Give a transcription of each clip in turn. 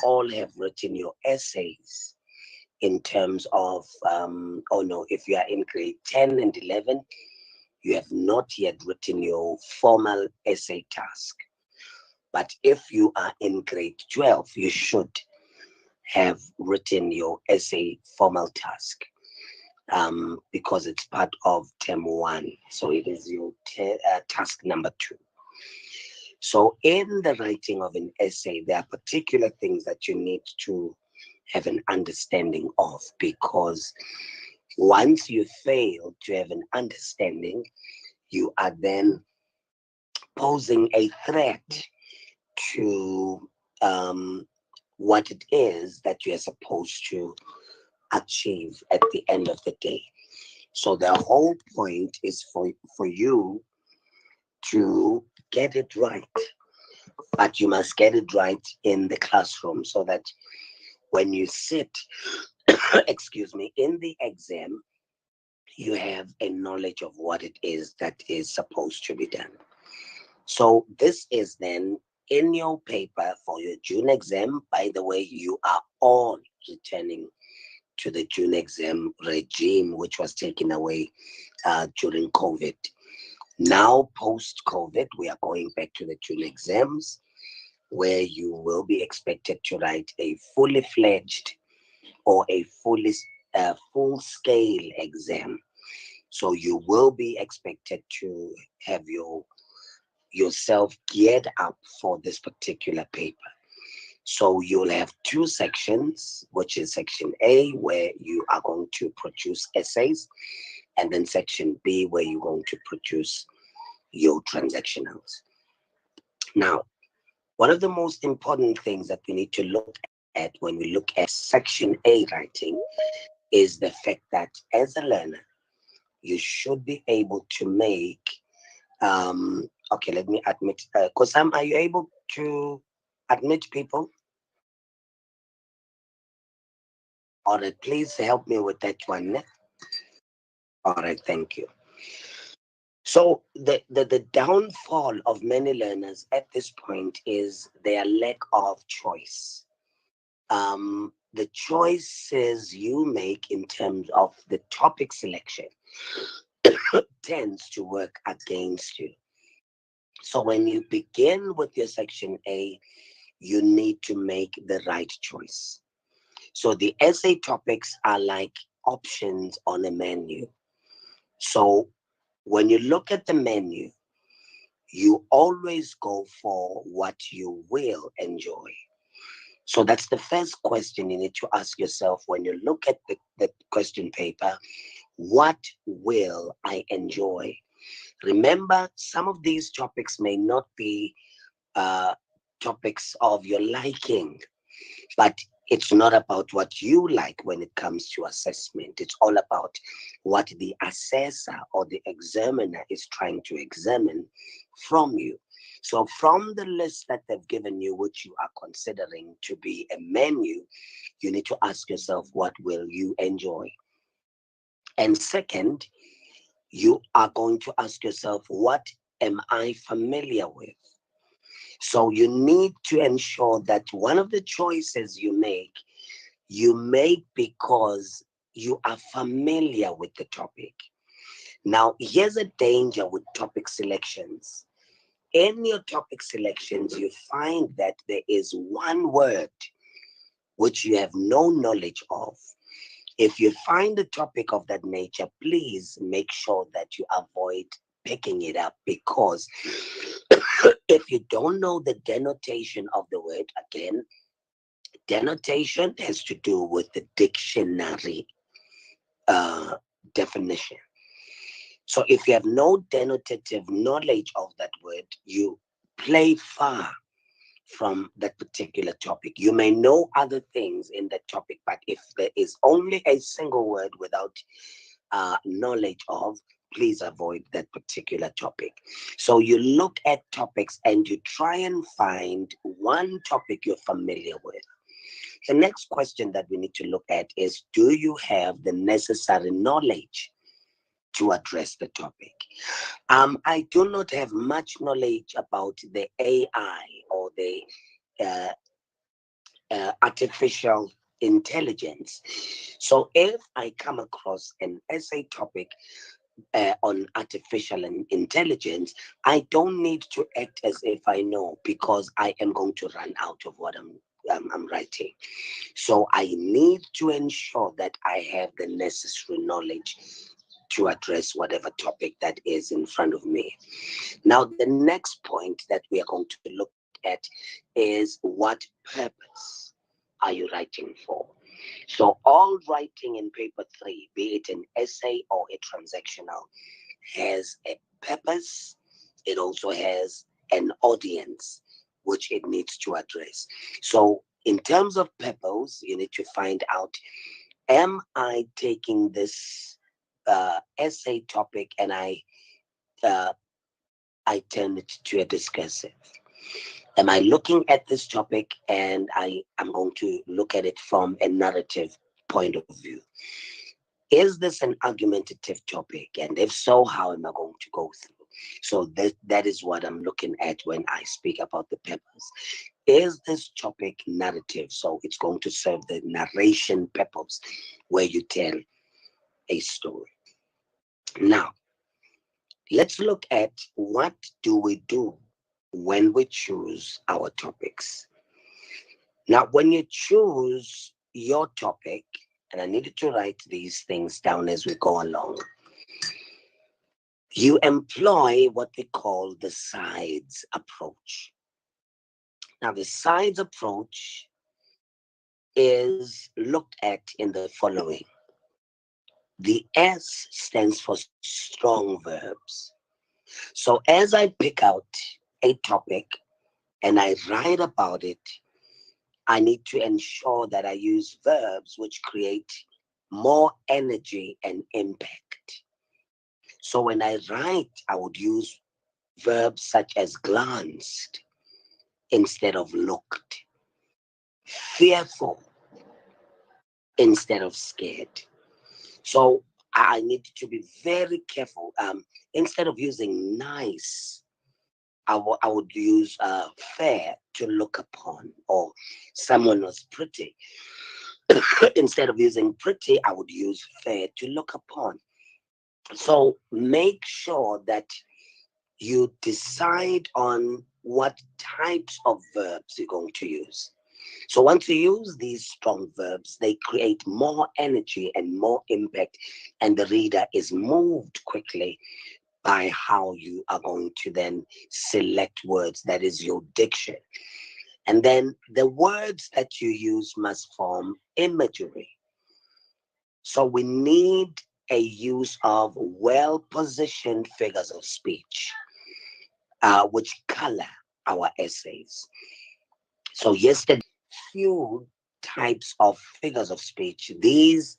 all have written your essays in terms of, oh no, if you are in grade 10 and 11, you have not yet written your formal essay task. But if you are in grade 12, you should have written your essay formal task, because it's part of term 1. So it is your task number 2. So in the writing of an essay, there are particular things that you need to have an understanding of, because once you fail to have an understanding, you are then posing a threat to what it is that you are supposed to achieve at the end of the day. So the whole point is for you to get it right, but you must get it right in the classroom so that when you sit, excuse me, in the exam, you have a knowledge of what it is that is supposed to be done. So this is then in your paper for your June exam. By the way, you are all returning to the June exam regime, which was taken away during COVID. Now, post-COVID, we are going back to the June exams, where you will be expected to write a fully fledged or a full-scale exam. So you will be expected to have yourself geared up for this particular paper. So you'll have 2 sections, which is section A, where you are going to produce essays, and then section B, where you're going to produce your transactionals. Now, one of the most important things that we need to look at when we look at section A writing is the fact that as a learner, you should be able to make, okay, let me admit, Kosam, are you able to admit people? All right, please help me with that one. All right, thank you. So the downfall of many learners at this point is their lack of choice. The choices you make in terms of the topic selection tends to work against you. So when you begin with your section A, you need to make the right choice. So the essay topics are like options on a menu. So when you look at the menu, you always go for what you will enjoy. So that's the first question you need to ask yourself when you look at the question paper. What will I enjoy? Remember, some of these topics may not be topics of your liking, but it's not about what you like when it comes to assessment. It's all about what the assessor or the examiner is trying to examine from you. So from the list that they've given you, which you are considering to be a menu, you need to ask yourself, what will you enjoy? And second, you are going to ask yourself, what am I familiar with? So you need to ensure that one of the choices you make because you are familiar with the topic. Now, here's a danger with topic selections. In your topic selections, you find that there is one word which you have no knowledge of. If you find a topic of that nature, please make sure that you avoid picking it up, because if you don't know the denotation of the word, again, denotation has to do with the dictionary definition. So if you have no denotative knowledge of that word, you play far from that particular topic. You may know other things in that topic, but if there is only a single word without knowledge of, please avoid that particular topic. So you look at topics and you try and find one topic you're familiar with. The next question that we need to look at is, do you have the necessary knowledge to address the topic? I do not have much knowledge about the AI or the artificial intelligence. So if I come across an essay topic on artificial intelligence, I don't need to act as if I know, because I am going to run out of what I'm writing. So I need to ensure that I have the necessary knowledge to address whatever topic that is in front of me. Now, the next point that we are going to look at is what purpose are you writing for? So all writing in paper three, be it an essay or a transactional, has a purpose. It also has an audience which it needs to address. So in terms of purpose, you need to find out, am I taking this essay topic and uh, I turn it to a discursive? Am I looking at this topic and I am going to look at it from a narrative point of view? Is this an argumentative topic? And if so, how am I going to go through? So that is what I'm looking at when I speak about the purpose. Is this topic narrative? So it's going to serve the narration purpose where you tell a story. Now, let's look at what do we do when we choose our topics. Now, when you choose your topic, and I needed to write these things down as we go along, you employ what we call the sides approach. Now, the sides approach is looked at in the following. The S stands for strong verbs. So as I pick out a topic and I write about it, I need to ensure that I use verbs which create more energy and impact. So when I write, I would use verbs such as glanced instead of looked, fearful instead of scared. So I need to be very careful. Instead of using nice, I would use fair to look upon, or someone was pretty. Instead of using pretty, I would use fair to look upon. So make sure that you decide on what types of verbs you're going to use. So once you use these strong verbs, they create more energy and more impact, and the reader is moved quickly by how you are going to then select words. That is your diction. And then the words that you use must form imagery. So we need a use of well-positioned figures of speech, which color our essays. So yesterday, few types of figures of speech. These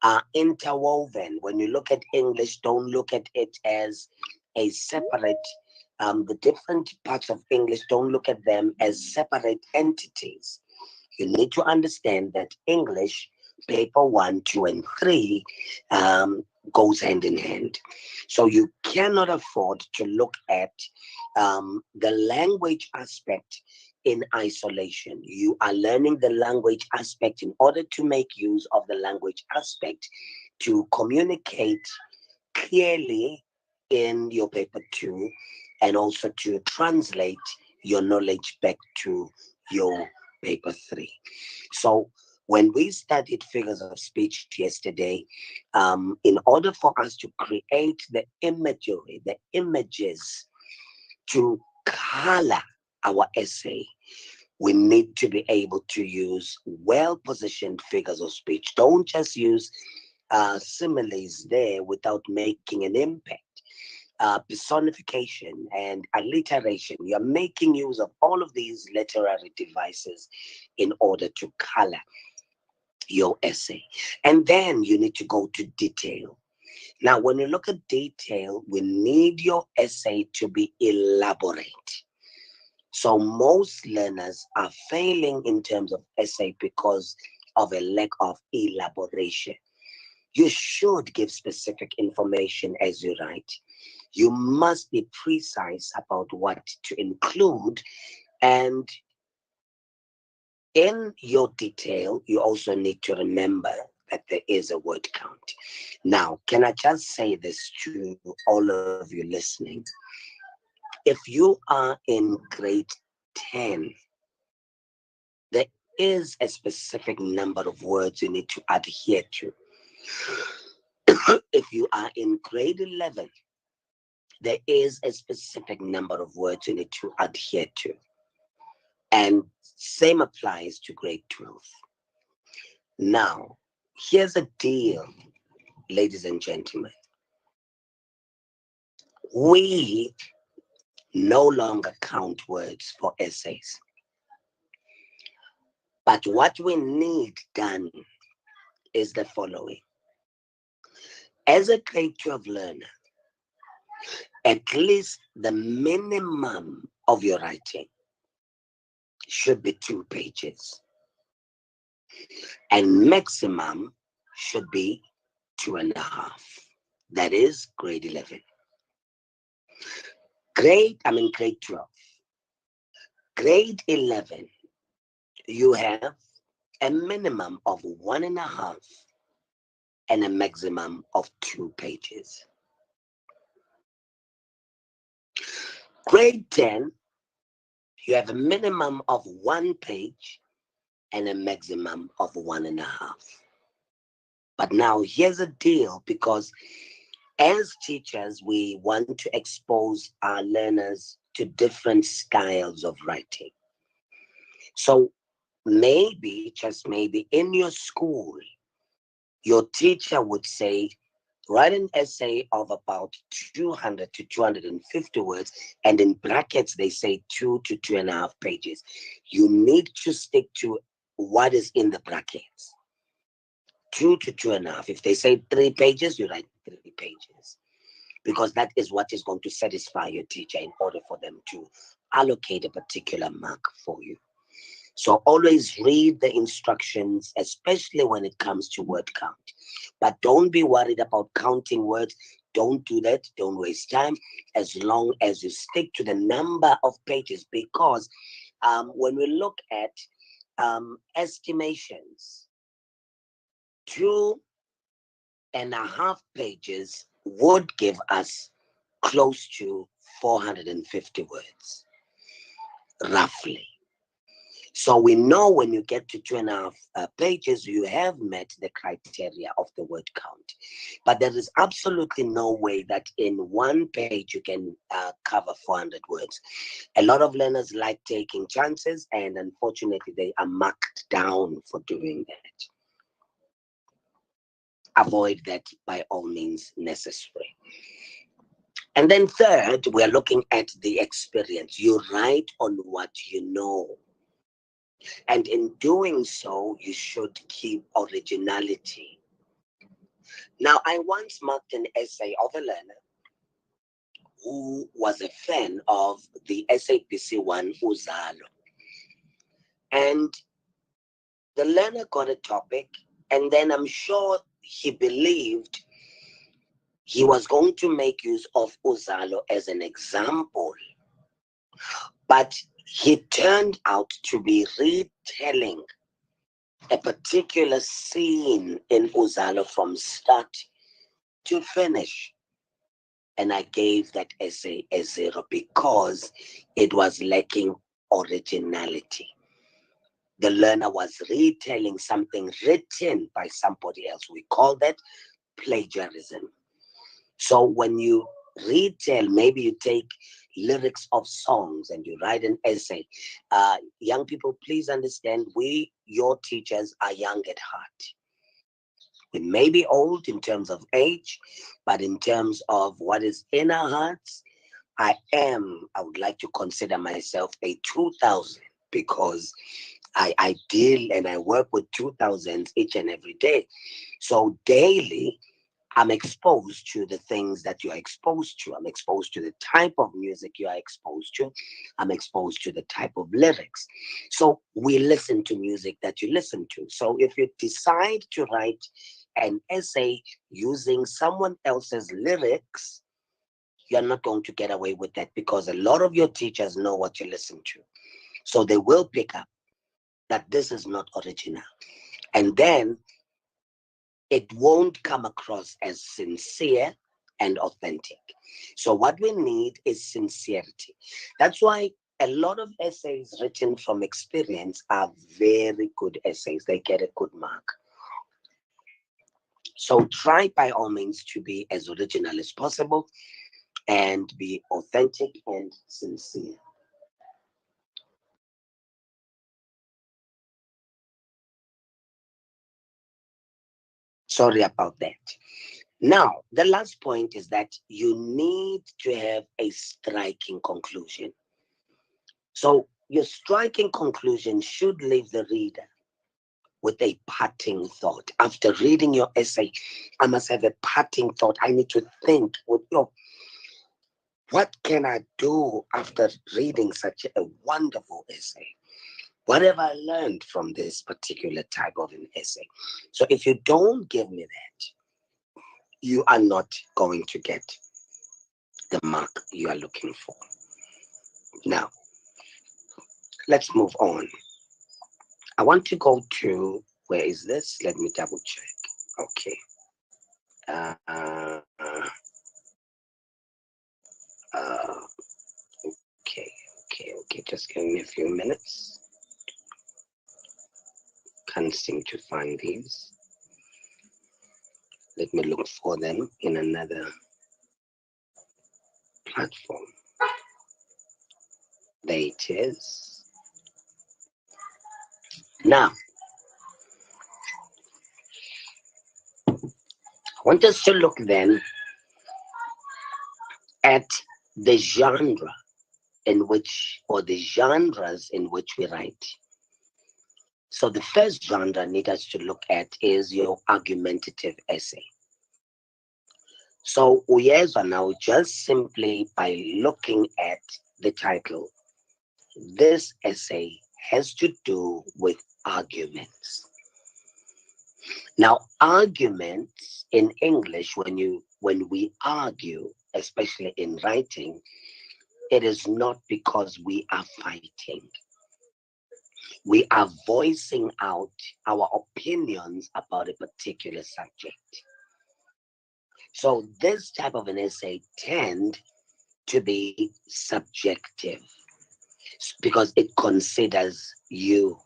are interwoven. When you look at English, don't look at it as a separate, the different parts of English, don't look at them as separate entities. You need to understand that English, paper one, two, and three, goes hand in hand. So you cannot afford to look at the language aspect in isolation. You are learning the language aspect in order to make use of the language aspect to communicate clearly in your paper two, and also to translate your knowledge back to your paper three. So when we studied figures of speech yesterday, in order for us to create the imagery, the images to color our essay, we need to be able to use well-positioned figures of speech. Don't just use similes there without making an impact. Personification and alliteration. You're making use of all of these literary devices in order to color your essay. And then you need to go to detail. Now, when you look at detail, we need your essay to be elaborate. So most learners are failing in terms of essay because of a lack of elaboration. You should give specific information as you write. You must be precise about what to include, and In your detail, you also need to remember that there is a word count. Now, can I just say this to all of you listening? If you are in grade 10, there is a specific number of words you need to adhere to. If you are in grade 11, there is a specific number of words you need to adhere to. And same applies to grade 12. Now, here's a deal, ladies and gentlemen. We no longer count words for essays. But what we need done is the following. As a grade 12 learner, at least the minimum of your writing should be 2 pages, and maximum should be 2.5. That is grade 11. Grade 12. Grade 11, you have a minimum of 1.5 and a maximum of 2 pages. Grade 10, you have a minimum of 1 page and a maximum of 1.5. But now here's a deal, because as teachers, we want to expose our learners to different styles of writing. So maybe, just maybe, in your school, your teacher would say, write an essay of about 200 to 250 words, and in brackets, they say 2 to 2.5 pages. You need to stick to what is in the brackets. 2 to 2.5. If they say 3 pages, you write 3 pages, because that is what is going to satisfy your teacher in order for them to allocate a particular mark for you. So always read the instructions, especially when it comes to word count. But don't be worried about counting words. Don't do that. Don't waste time, as long as you stick to the number of pages. Because when we look at estimations, 2.5 pages would give us close to 450 words, roughly. So we know when you get to 2.5 pages, you have met the criteria of the word count. But there is absolutely no way that in 1 page you can cover 400 words. A lot of learners like taking chances, and unfortunately they are marked down for doing that. Avoid that by all means necessary. And then third, we're looking at the experience. You write on what you know. And in doing so, you should keep originality. Now, I once marked an essay of a learner who was a fan of the SAPC one, Uzalo. And the learner got a topic, and then I'm sure he believed he was going to make use of Uzalo as an example. But he turned out to be retelling a particular scene in Uzalo from start to finish. And I gave that essay a 0 because it was lacking originality. The learner was retelling something written by somebody else. We call that plagiarism. So when you retell, maybe you take lyrics of songs and you write an essay. Young people, please understand, we, your teachers, are young at heart. We may be old in terms of age, but in terms of what is in our hearts, I would like to consider myself a 2000, because I deal and I work with 2000s each and every day. So daily, I'm exposed to the things that you are exposed to. I'm exposed to the type of music you are exposed to. I'm exposed to the type of lyrics. So we listen to music that you listen to. So if you decide to write an essay using someone else's lyrics, you're not going to get away with that, because a lot of your teachers know what you listen to. So they will pick up. that this is not original. And then it won't come across as sincere and authentic. So what we need is sincerity. That's why a lot of essays written from experience are very good essays. They get a good mark. So try by all means to be as original as possible and be authentic and sincere. Sorry about that. Now, the last point is that you need to have a striking conclusion. So, your striking conclusion should leave the reader with a parting thought. After reading your essay, I must have a parting thought. I need to think, what can I do after reading such a wonderful essay? What have I learned from this particular type of an essay? So, if you don't give me that, you are not going to get the mark you are looking for. Now, let's move on. I want to go to, where is this? Let me double check. Okay. Uh, uh, uh, okay, okay. Just give me a few minutes. Can't seem to find these. Let me look for them in another platform. There it is. Now, I want us to look then at the genre in which, or the genres in which we write. So the first genre I need us to look at is your argumentative essay. So uyezwa now, just simply by looking at the title, this essay has to do with arguments. Now, arguments in English, when we argue, especially in writing, it is not because we are fighting. We are voicing out our opinions about a particular subject. So this type of an essay tend to be subjective because it considers you.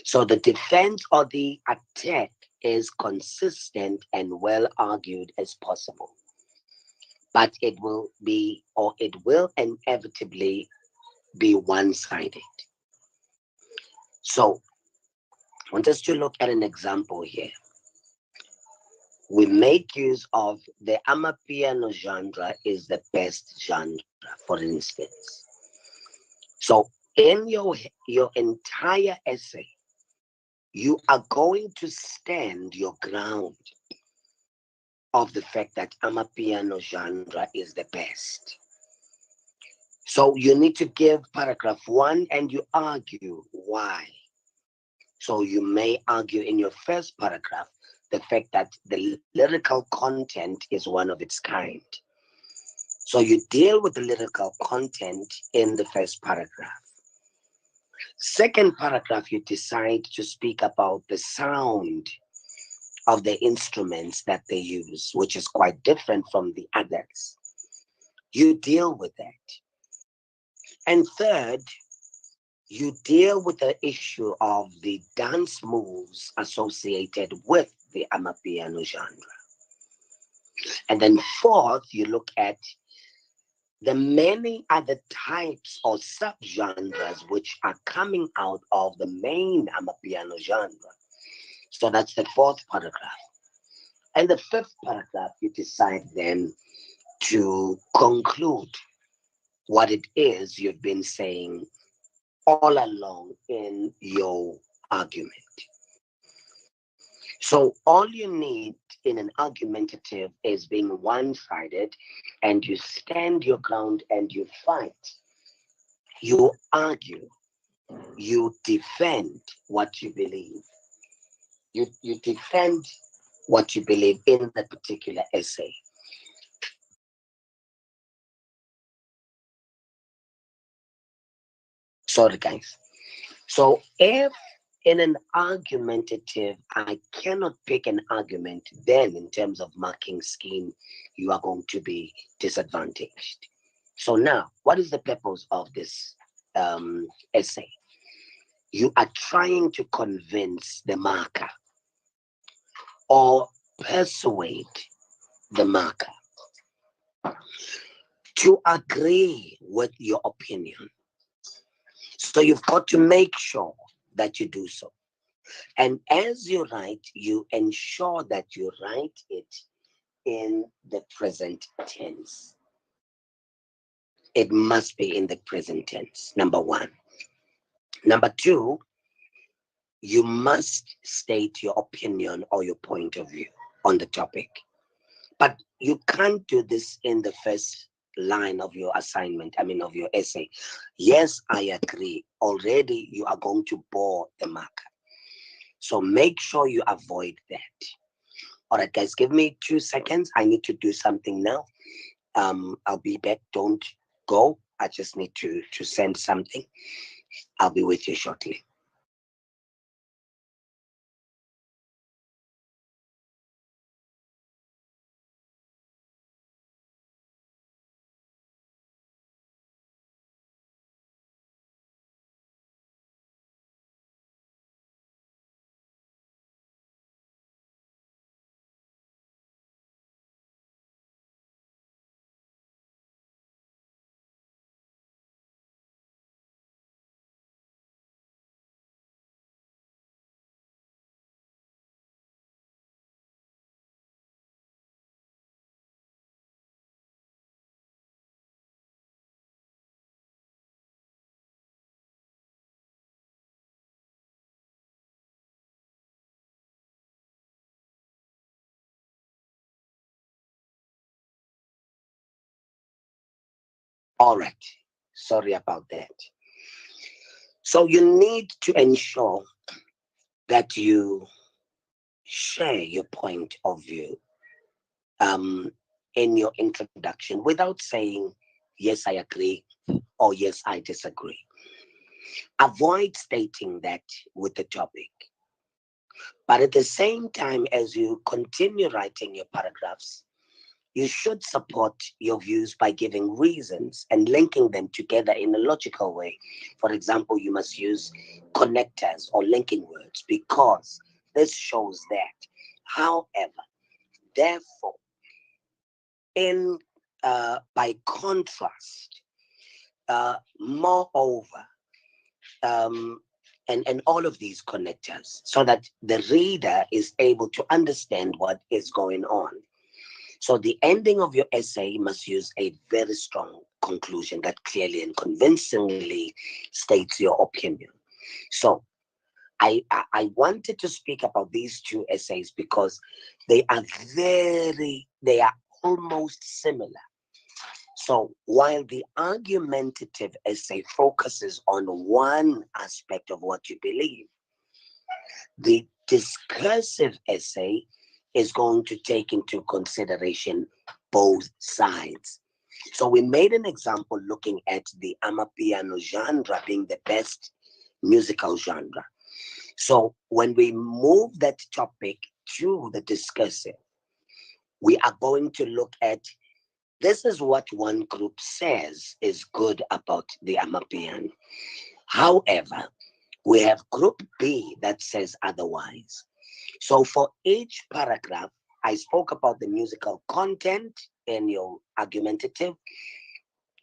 So the defense or the attack is consistent and well argued as possible. But it will be, or it will inevitably be one-sided. So I want us to look at an example here. We make use of the Amapiano genre is the best genre, for instance. So in your entire essay, you are going to stand your ground of the fact that Amapiano genre is the best. So you need to give paragraph 1 and you argue why. So you may argue in your first paragraph the fact that the lyrical content is one of its kind. So you deal with the lyrical content in the first paragraph. Second paragraph, you decide to speak about the sound of the instruments that they use, which is quite different from the others. You deal with that. And third, you deal with the issue of the dance moves associated with the Amapiano genre. And then fourth, you look at the many other types or subgenres which are coming out of the main Amapiano genre. So that's the fourth paragraph. And the fifth paragraph, you decide then to conclude what it is you've been saying all along in your argument. So all you need in an argumentative is being one-sided, and you stand your ground and you fight. You argue. You defend what you believe. You defend what you believe in that particular essay. Sorry, guys. So if in an argumentative, I cannot pick an argument, then in terms of marking scheme, you are going to be disadvantaged. So now, what is the purpose of this essay? You are trying to convince the marker or persuade the marker to agree with your opinion. So you've got to make sure that you do so. And as you write, you ensure that you write it in the present tense. It must be in the present tense, number one. Number two, you must state your opinion or your point of view on the topic. But you can't do this in the first line of your assignment, of your essay. Yes, I agree. Already you are going to bore the marker. So make sure you avoid that. All right, guys, give me 2 seconds. I need to do something now. I'll be back. Don't go. I just need to send something. I'll be with you shortly. All right. Sorry about that. So you need to ensure that you share your point of view in your introduction without saying, yes, I agree, or yes, I disagree. Avoid stating that with the topic. But at the same time, as you continue writing your paragraphs, you should support your views by giving reasons and linking them together in a logical way. For example, you must use connectors or linking words because this shows that. However, therefore, in by contrast, moreover, um, and all of these connectors, so that the reader is able to understand what is going on. So the ending of your essay must use a very strong conclusion that clearly and convincingly states your opinion. So I wanted to speak about these two essays because they are almost similar. So while the argumentative essay focuses on one aspect of what you believe, the discursive essay is going to take into consideration both sides. So we made an example looking at the amapiano genre being the best musical genre. So when we move that topic to the discursive, we are going to look at this is what one group says is good about the amapiano. However, we have group B that says otherwise. So for each paragraph, I spoke about the musical content in your argumentative.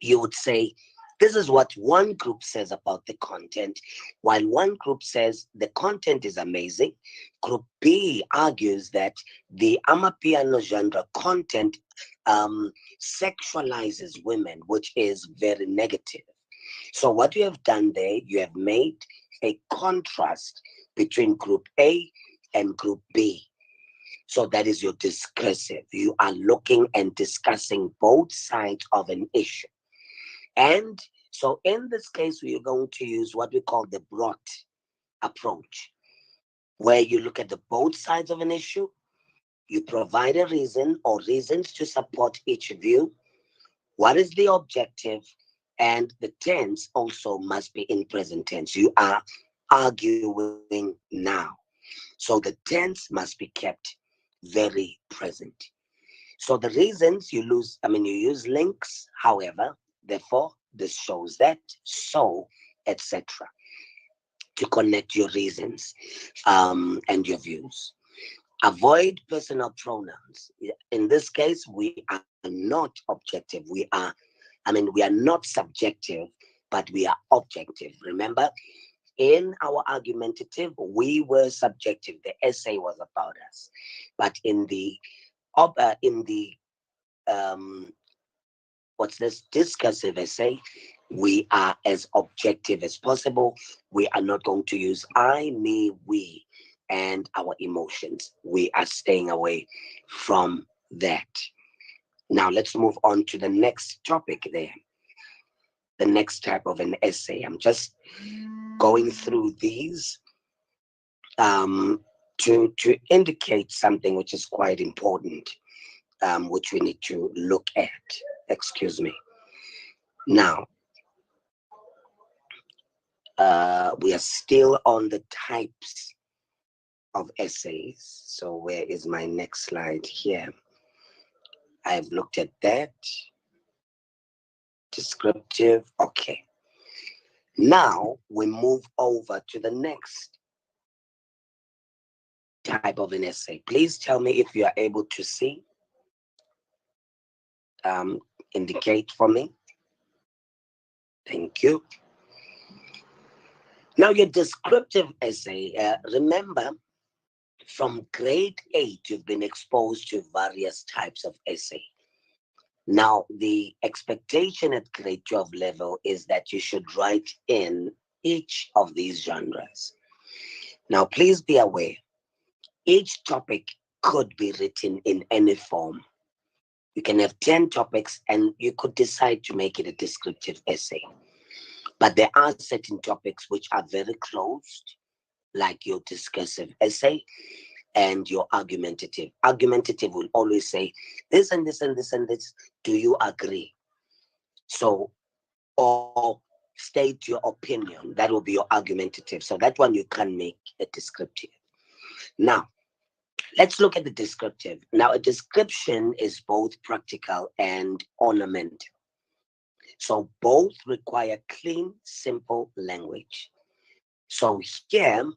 You would say, this is what one group says about the content, while one group says the content is amazing. Group B argues that the amapiano genre content sexualizes women, which is very negative. So what you have done there, you have made a contrast between group A and group B. So that is your discursive. You are looking and discussing both sides of an issue. And so in this case, we are going to use what we call the broad approach, where you look at the both sides of an issue, you provide a reason or reasons to support each view. What is the objective? And the tense also must be in present tense. You are arguing now. So the tense must be kept very present. So the reasons you use links, however, therefore, this shows that, so, etc. to connect your reasons and your views. Avoid personal pronouns. In this case, we are not objective. We are not subjective, but we are objective. Remember, in our argumentative, we were subjective. The essay was about us. But in the um, what's this discursive essay, we are as objective as possible. We are not going to use I, me, we, and our emotions. We are staying away from that. Now let's move on to the next topic there. The next type of an essay. I'm just going through these to indicate something which is quite important, which we need to look at. Excuse me. Now, we are still on the types of essays. So where is my next slide here? I've looked at that. Descriptive, okay. Now we move over to the next type of an essay. Please tell me if you are able to see. Indicate for me. Thank you. Now your descriptive essay, remember, from grade 8, you've been exposed to various types of essay. Now, the expectation at grade 12 level is that you should write in each of these genres. Now, please be aware, each topic could be written in any form. You can have 10 topics and you could decide to make it a descriptive essay. But there are certain topics which are very closed, like your discursive essay and your argumentative. Argumentative will always say this and this and this and this. Do you agree? So, or state your opinion. That will be your argumentative. So that one you can make a descriptive. Now, let's look at the descriptive. Now, a description is both practical and ornamental. So both require clean, simple language. So here,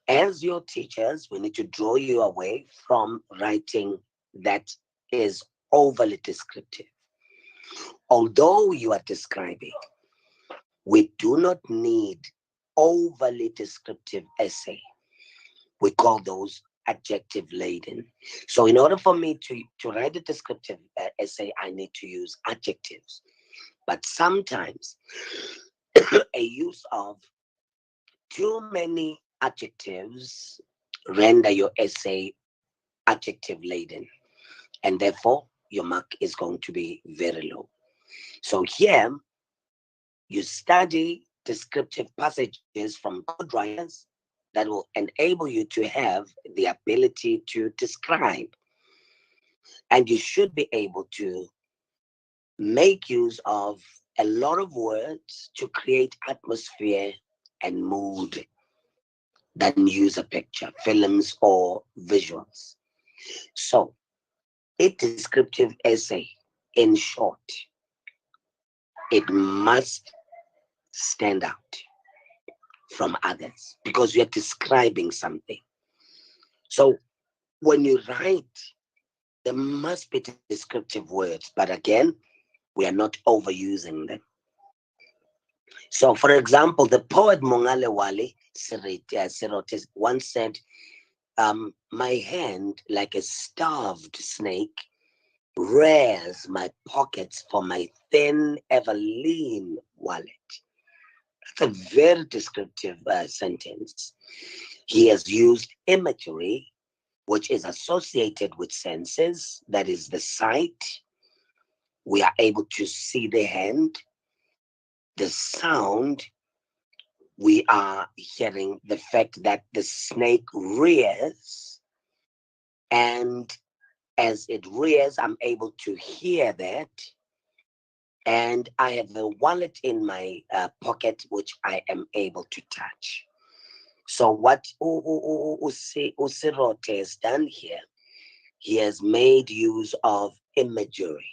as your teachers, we need to draw you away from writing that is overly descriptive. Although you are describing, we do not need overly descriptive essay. We call those adjective laden. So in order for me to write a descriptive essay, I need to use adjectives. But sometimes a use of too many adjectives render your essay adjective laden, and therefore your mark is going to be very low. So here you study descriptive passages from good writers that will enable you to have the ability to describe, and you should be able to make use of a lot of words to create atmosphere and mood than use a picture, films, or visuals. So, a descriptive essay, in short, it must stand out from others because you're describing something. So, when you write, there must be descriptive words, but again, we are not overusing them. So, for example, the poet Mogane Wale Sirote once said, my hand, like a starved snake, rears my pockets for my thin, ever lean wallet. That's a very descriptive sentence. He has used imagery, which is associated with senses, that is the sight. We are able to see the hand, the sound. We are hearing the fact that the snake rears, and as it rears, I'm able to hear that. And I have a wallet in my pocket, which I am able to touch. So what Usirote has done here, he has made use of imagery,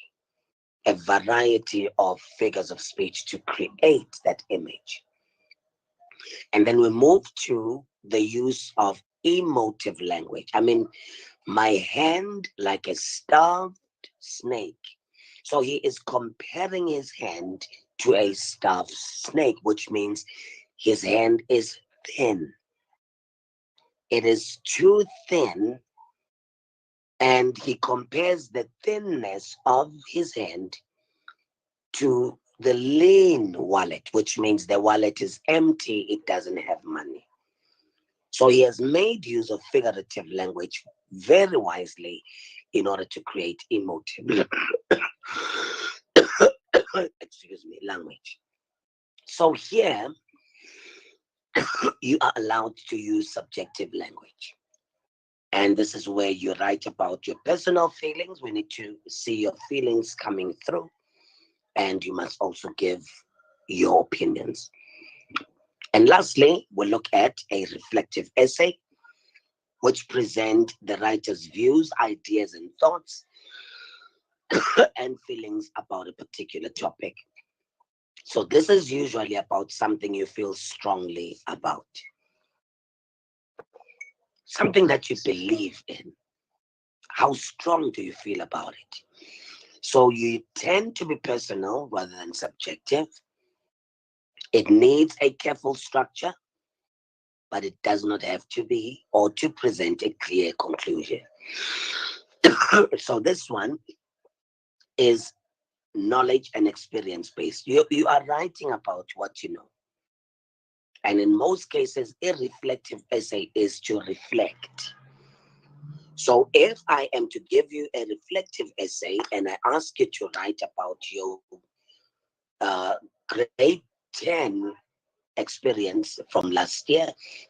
a variety of figures of speech to create that image. And then we move to the use of emotive language. I mean, my hand like a starved snake. So he is comparing his hand to a starved snake, which means his hand is thin. It is too thin, and he compares the thinness of his hand to the lean wallet, which means the wallet is empty, it doesn't have money. So he has made use of figurative language very wisely in order to create emotive excuse me, language. So here you are allowed to use subjective language. And this is where you write about your personal feelings. We need to see your feelings coming through. And you must also give your opinions. And lastly, we'll look at a reflective essay, which present the writer's views, ideas, and thoughts and feelings about a particular topic. So this is usually about something you feel strongly about, something that you believe in. How strong do you feel about it? So you tend to be personal rather than subjective. It needs a careful structure, but it does not have to be or to present a clear conclusion. So this one is knowledge and experience based. You are writing about what you know. And in most cases, a reflective essay is to reflect. So if I am to give you a reflective essay and I ask you to write about your grade 10 experience from last year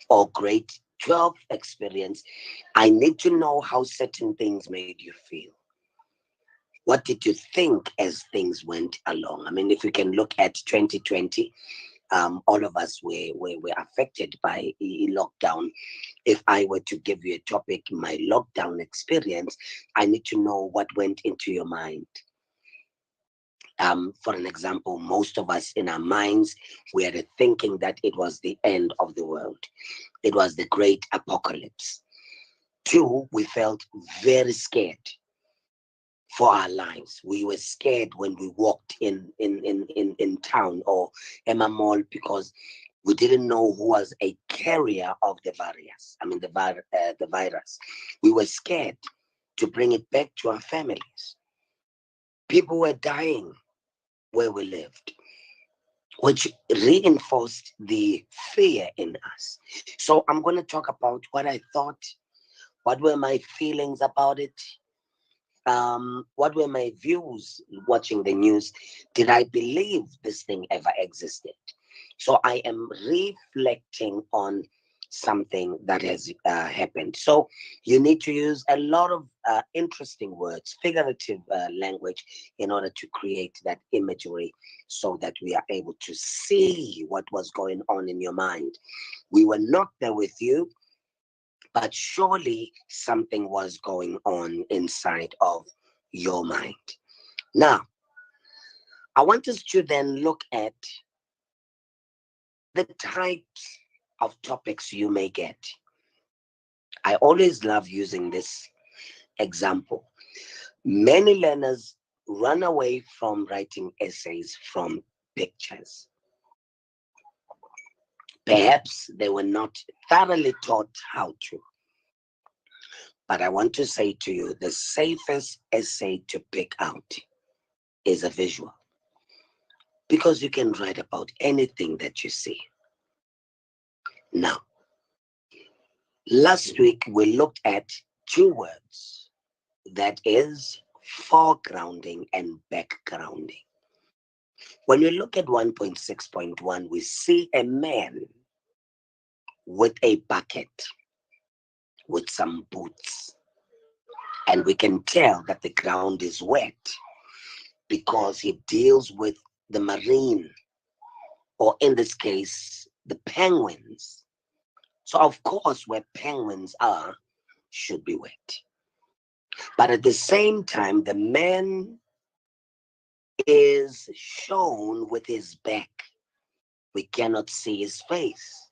or grade 12 experience, I need to know how certain things made you feel. What did you think as things went along? I mean, if you can look at 2020, all of us were affected by lockdown. If I were to give you a topic, my lockdown experience, I need to know what went into your mind. For an example, most of us in our minds were thinking that it was the end of the world. It was the great apocalypse. Two, we felt very scared for our lives. We were scared when we walked in town or Emma Mall because we didn't know who was a carrier of the virus. I mean, the virus. We were scared to bring it back to our families. People were dying where we lived, which reinforced the fear in us. So I'm going to talk about what I thought, what were my feelings about it, what were my views watching the news. Did I believe this thing ever existed? So I am reflecting on something that has happened. So you need to use a lot of interesting words, figurative language, in order to create that imagery so that we are able to see what was going on in your mind. We were not there with you, but surely something was going on inside of your mind. Now, I want us to then look at the types of topics you may get. I always love using this example. Many learners run away from writing essays from pictures. Perhaps they were not thoroughly taught how to. But I want to say to you, the safest essay to pick out is a visual. Because you can write about anything that you see. Now, last week we looked at two words, that is foregrounding and backgrounding. When we look at 1.6.1, we see a man with a bucket with some boots. And we can tell that the ground is wet because he deals with the marine, or in this case, the penguins. So of course, where penguins are should be wet. But at the same time, the man is shown with his back. We cannot see his face.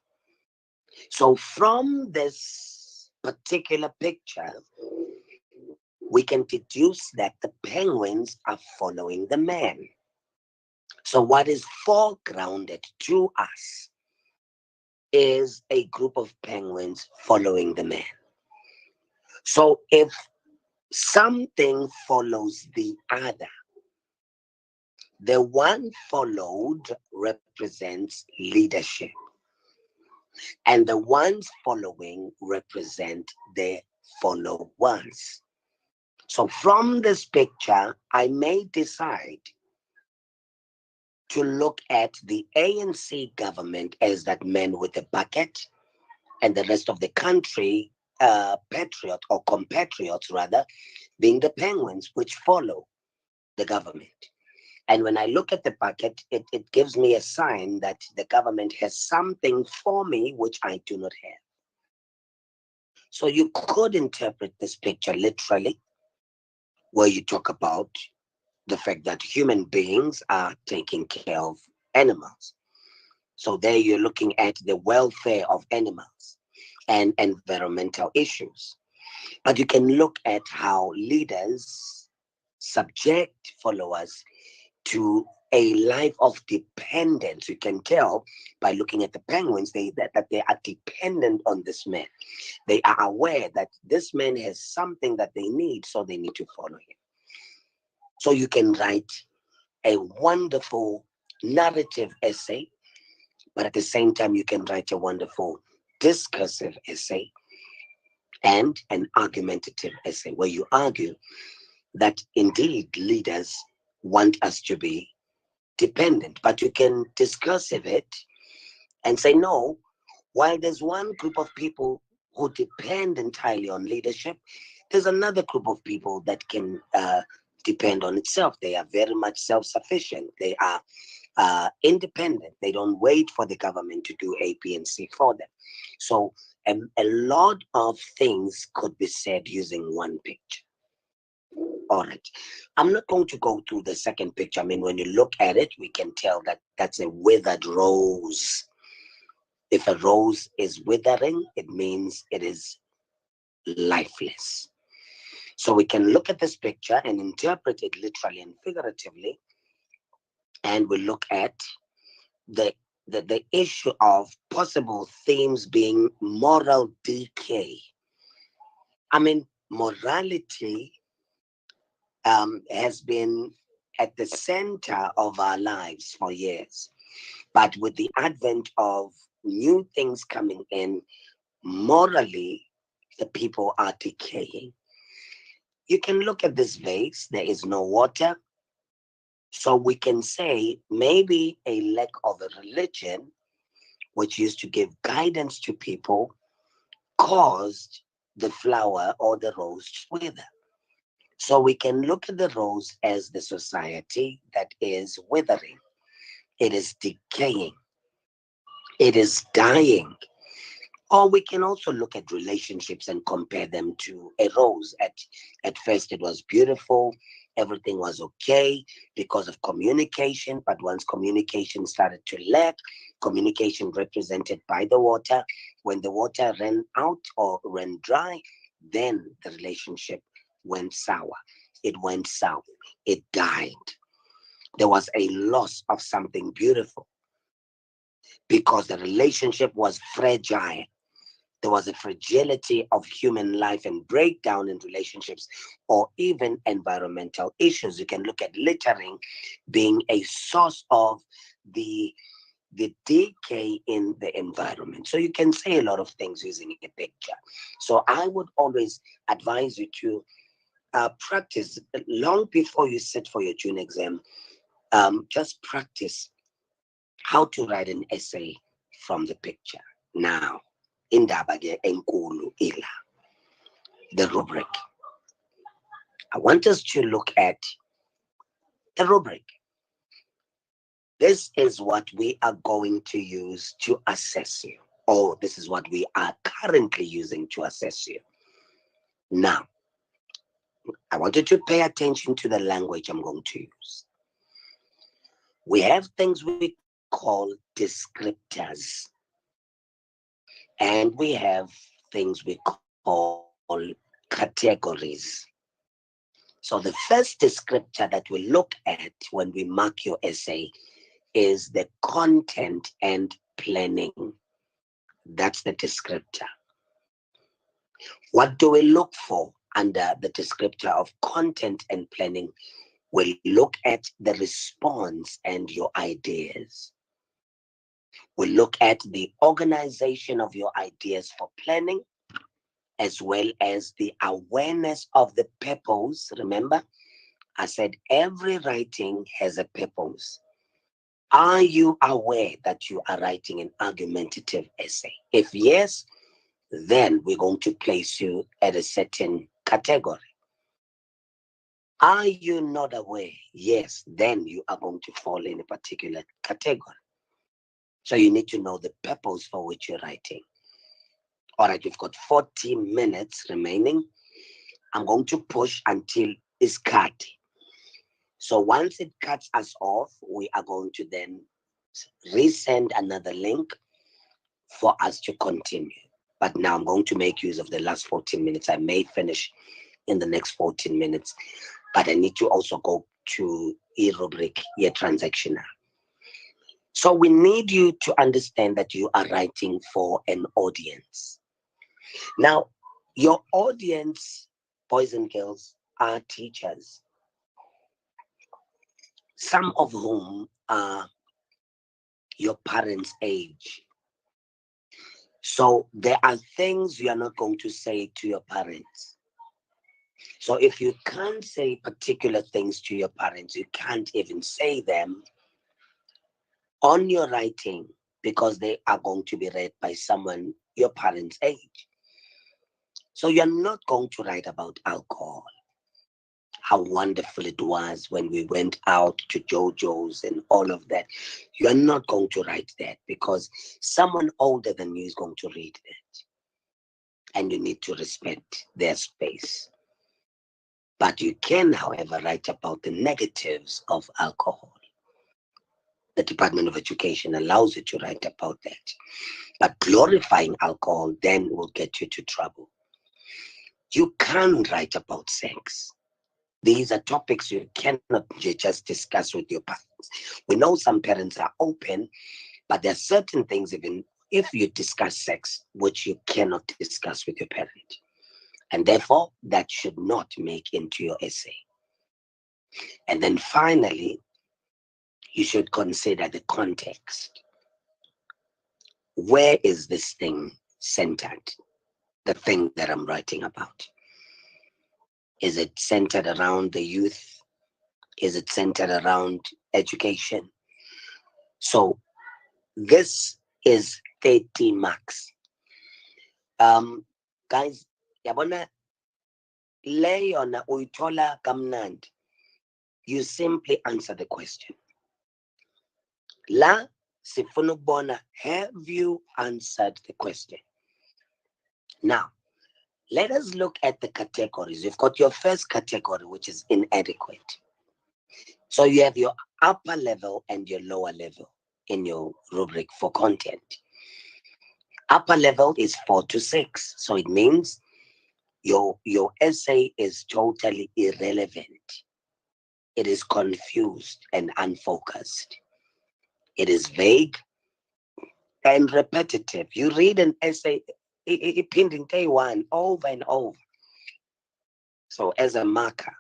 So from this particular picture, we can deduce that the penguins are following the man. So what is foregrounded to us is a group of penguins following the man. So if something follows the other, the one followed represents leadership, and the ones following represent the followers. So from this picture, I may decide to look at the ANC government as that man with a bucket, and the rest of the country, patriot or compatriots rather, being the penguins which follow the government. And when I look at the bucket, it gives me a sign that the government has something for me which I do not have. So you could interpret this picture literally, where you talk about the fact that human beings are taking care of animals. So there you're looking at the welfare of animals and environmental issues. But you can look at how leaders subject followers to a life of dependence. You can tell by looking at the penguins that they are dependent on this man. They are aware that this man has something that they need, so they need to follow him. So you can write a wonderful narrative essay, but at the same time, you can write a wonderful discursive essay and an argumentative essay where you argue that indeed leaders want us to be dependent. But you can discursive it and say, no, while there's one group of people who depend entirely on leadership, there's another group of people that can depend on itself. They are very much self-sufficient. They are independent. They don't wait for the government to do A, B, and C for them. So a lot of things could be said using one picture. All right. I'm not going to go through the second picture. I mean, when you look at it, we can tell that that's a withered rose. If a rose is withering, it means it is lifeless. So we can look at this picture and interpret it literally and figuratively, and we look at the the issue of possible themes being moral decay. I mean, morality has been at the center of our lives for years. But with the advent of new things coming in, morally, the people are decaying. You can look at this vase, there is no water. So we can say maybe a lack of a religion, which used to give guidance to people, caused the flower or the rose to wither. So we can look at the rose as the society that is withering, it is decaying, it is dying. Or we can also look at relationships and compare them to a rose. At first, it was beautiful, everything was okay because of communication. But once communication started to lack, communication represented by the water, when the water ran out or ran dry, then the relationship went sour. It went south. It died. There was a loss of something beautiful because the relationship was fragile. There was a fragility of human life and breakdown in relationships, or even environmental issues. You can look at littering being a source of the decay in the environment. So you can say a lot of things using a picture. So I would always advise you to practice long before you sit for your June exam. Just practice how to write an essay from the picture. Now, indaba ke enkulu ila, the rubric. I want us to look at the rubric. This is what we are going to use to assess you. or this is what we are currently using to assess you. Now, I want you to pay attention to the language I'm going to use. We have things we call descriptors, and we have things we call categories. So the first descriptor that we look at when we mark your essay is the content and planning. That's the descriptor. What do we look for under the descriptor of content and planning? We look at the response and your ideas. We look at the organization of your ideas for planning, as well as the awareness of the purpose. Remember, I said every writing has a purpose. Are you aware that you are writing an argumentative essay? If yes, then we're going to place you at a certain category. Are you not aware? Yes, then you are going to fall in a particular category. So you need to know the purpose for which you're writing. All right, we've got 40 minutes remaining. I'm going to push until it's cut. So once it cuts us off, we are going to then resend another link for us to continue. But now I'm going to make use of the last 14 minutes. I may finish in the next 14 minutes, but I need to also go to e-rubric, your transactional. So we need you to understand that you are writing for an audience. Now, your audience, boys and girls, are teachers, some of whom are your parents' age. So there are things you are not going to say to your parents. So if you can't say particular things to your parents, you can't even say them on your writing because they are going to be read by someone your parents' age. So you're not going to write about alcohol. How wonderful it was when we went out to JoJo's and all of that. You're not going to write that because someone older than you is going to read that. And you need to respect their space. But you can, however, write about the negatives of alcohol. The Department of Education allows you to write about that. But glorifying alcohol then will get you to trouble. You can't write about sex. These are topics you cannot just discuss with your parents. We know some parents are open, but there are certain things, even if you discuss sex, which you cannot discuss with your parent. And therefore, that should not make into your essay. And then finally, you should consider the context. Where is this thing centered? The thing that I'm writing about. Is it centered around the youth? Is it centered around education? So this is 30 marks. Guys, yabona leyo na uyithola kamnandi. You simply answer the question. La sifuna ukubona, have you answered the question? Now, let us look at the categories. You've got your first category, which is inadequate. So you have your upper level and your lower level in your rubric for content. Upper level is 4 to 6. So it means your essay is totally irrelevant. It is confused and unfocused. It is vague and repetitive. You read an essay, it pinned in day one over and over. So as a marker,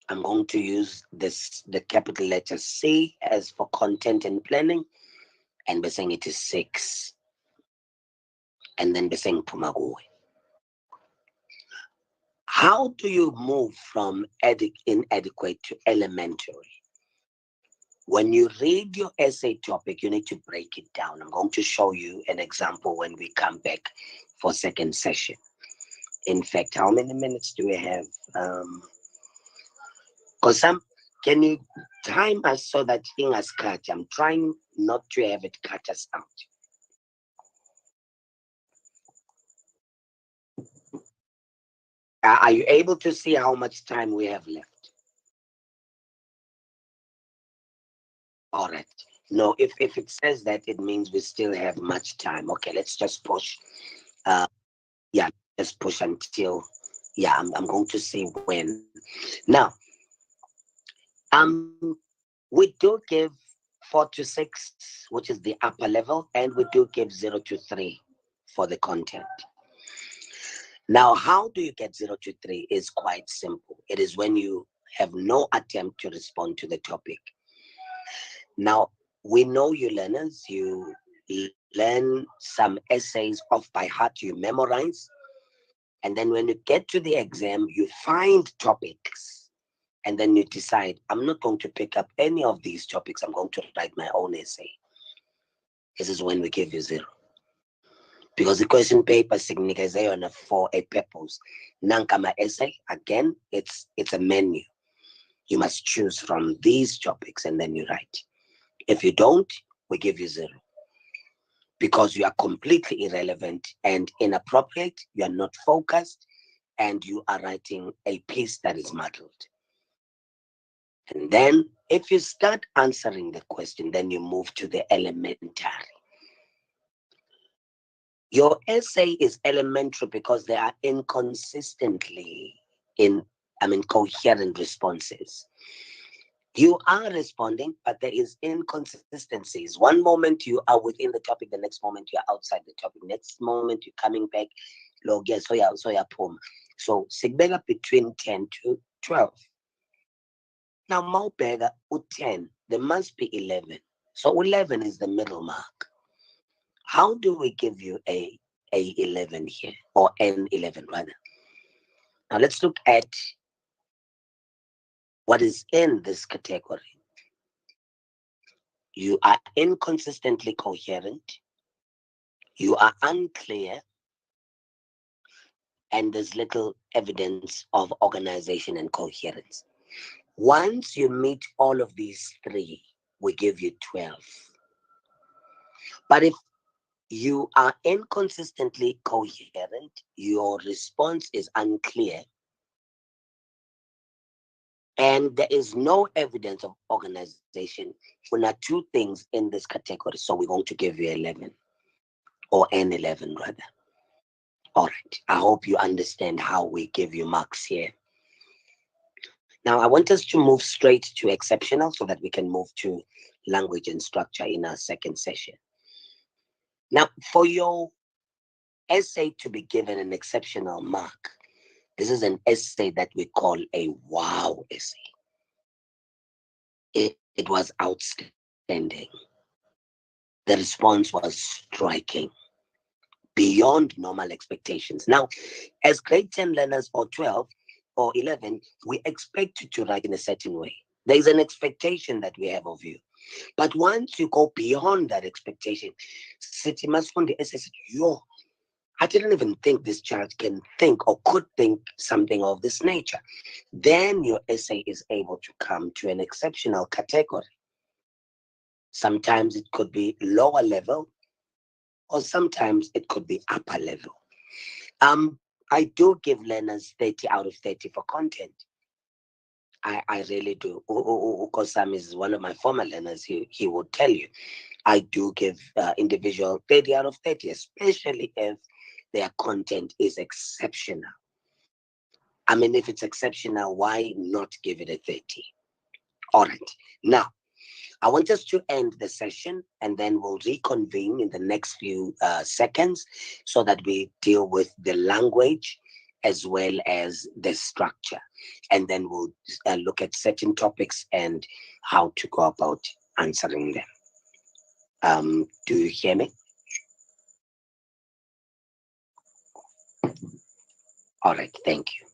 I'm going to use the capital letter C as for content and planning, and we're saying it is 6. And then we're saying Pumagoe. How do you move from inadequate to elementary? When you read your essay topic, you need to break it down. I'm going to show you an example when we come back for second session. In fact, how many minutes do we have? Because can you time us so that thing has cut? I'm trying not to have it cut us out. Are you able to see how much time we have left? All right. No, if it says that, it means we still have much time. Okay, let's just push. Uh, yeah, just push until. Yeah, I'm going to see when. Now, we do give 4 to 6, which is the upper level, and we do give 0 to 3 for the content. Now, how do you get 0 to 3 is quite simple. It is when you have no attempt to respond to the topic. Now, we know you learners, you learn some essays off by heart, you memorize, and then when you get to the exam, you find topics, and then you decide, I'm not going to pick up any of these topics, I'm going to write my own essay. This is when we give you 0. Because the question paper signifies for a purpose. Nankama essay, again, it's a menu. You must choose from these topics and then you write. If you don't, we give you 0. Because you are completely irrelevant and inappropriate, you are not focused, and you are writing a piece that is muddled. And then if you start answering the question, then you move to the elementary. Your essay is elementary because there are coherent responses. You are responding, but there is inconsistencies. One moment you are within the topic, the next moment you are outside the topic, next moment you're coming back. So sigbeka between 10 to 12. Now Maubega 10, there must be 11. So 11 is the middle mark. How do we give you a 11 here, or an 11 rather? Now let's look at what is in this category. You are inconsistently coherent, you are unclear, and there's little evidence of organization and coherence. Once you meet all of these 3, we give you 12. But if you are inconsistently coherent, your response is unclear, and there is no evidence of organization, there are 2 things in this category, so we're going to give you 11, or an 11 rather. All right, I hope you understand how we give you marks here. Now, I want us to move straight to exceptional so that we can move to language and structure in our second session. Now, for your essay to be given an exceptional mark, this is an essay that we call a wow essay. It was outstanding. The response was striking, beyond normal expectations. Now, as grade 10 learners or 12 or 11, we expect you to write in a certain way. There is an expectation that we have of you. But once you go beyond that expectation, City must find the essay, I didn't even think this child can think or could think something of this nature. Then your essay is able to come to an exceptional category. Sometimes it could be lower level, or sometimes it could be upper level. I do give learners 30 out of 30 for content. I really do. Ukosam is one of my former learners. He would tell you, I do give individual 30 out of 30, especially if their content is exceptional. I mean, if it's exceptional, why not give it a 30? All right. Now, I want us to end the session and then we'll reconvene in the next few seconds so that we deal with the language as well as the structure. And then we'll look at certain topics and how to go about answering them. Do you hear me? All right, thank you.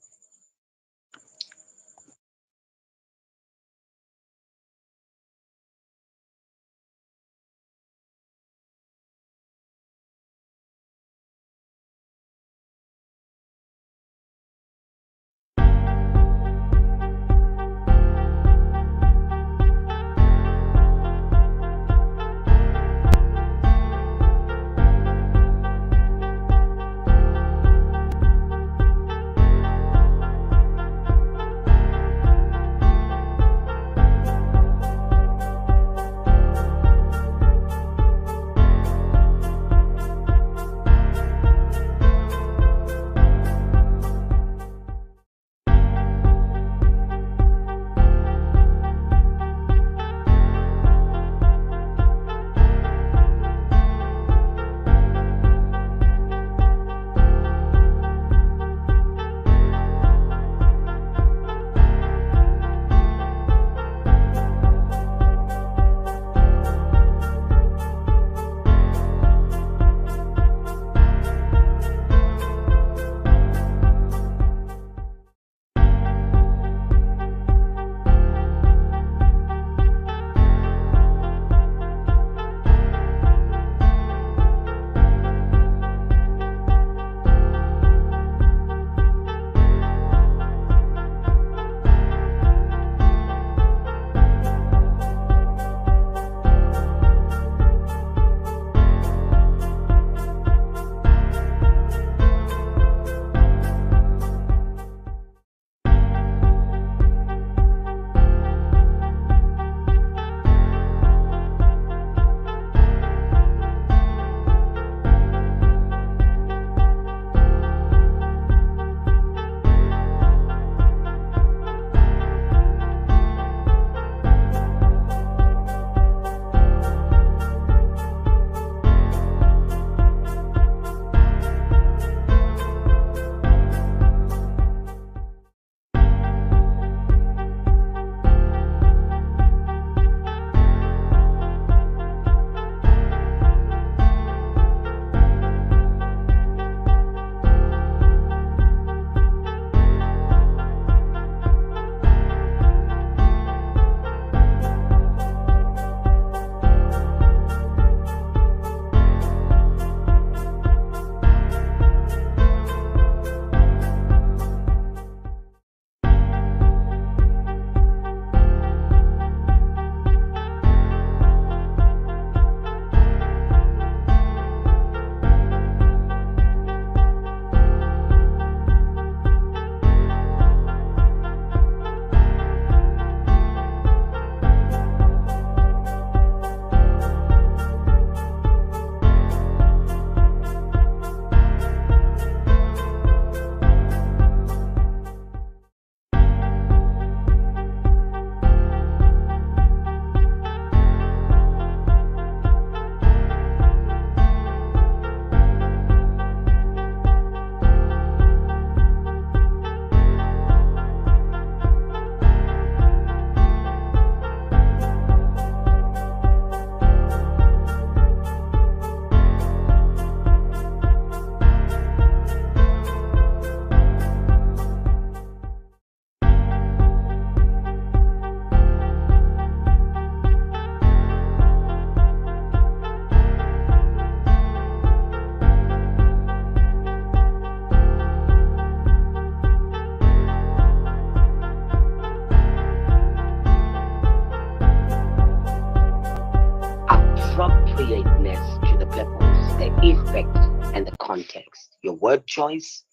your word choice,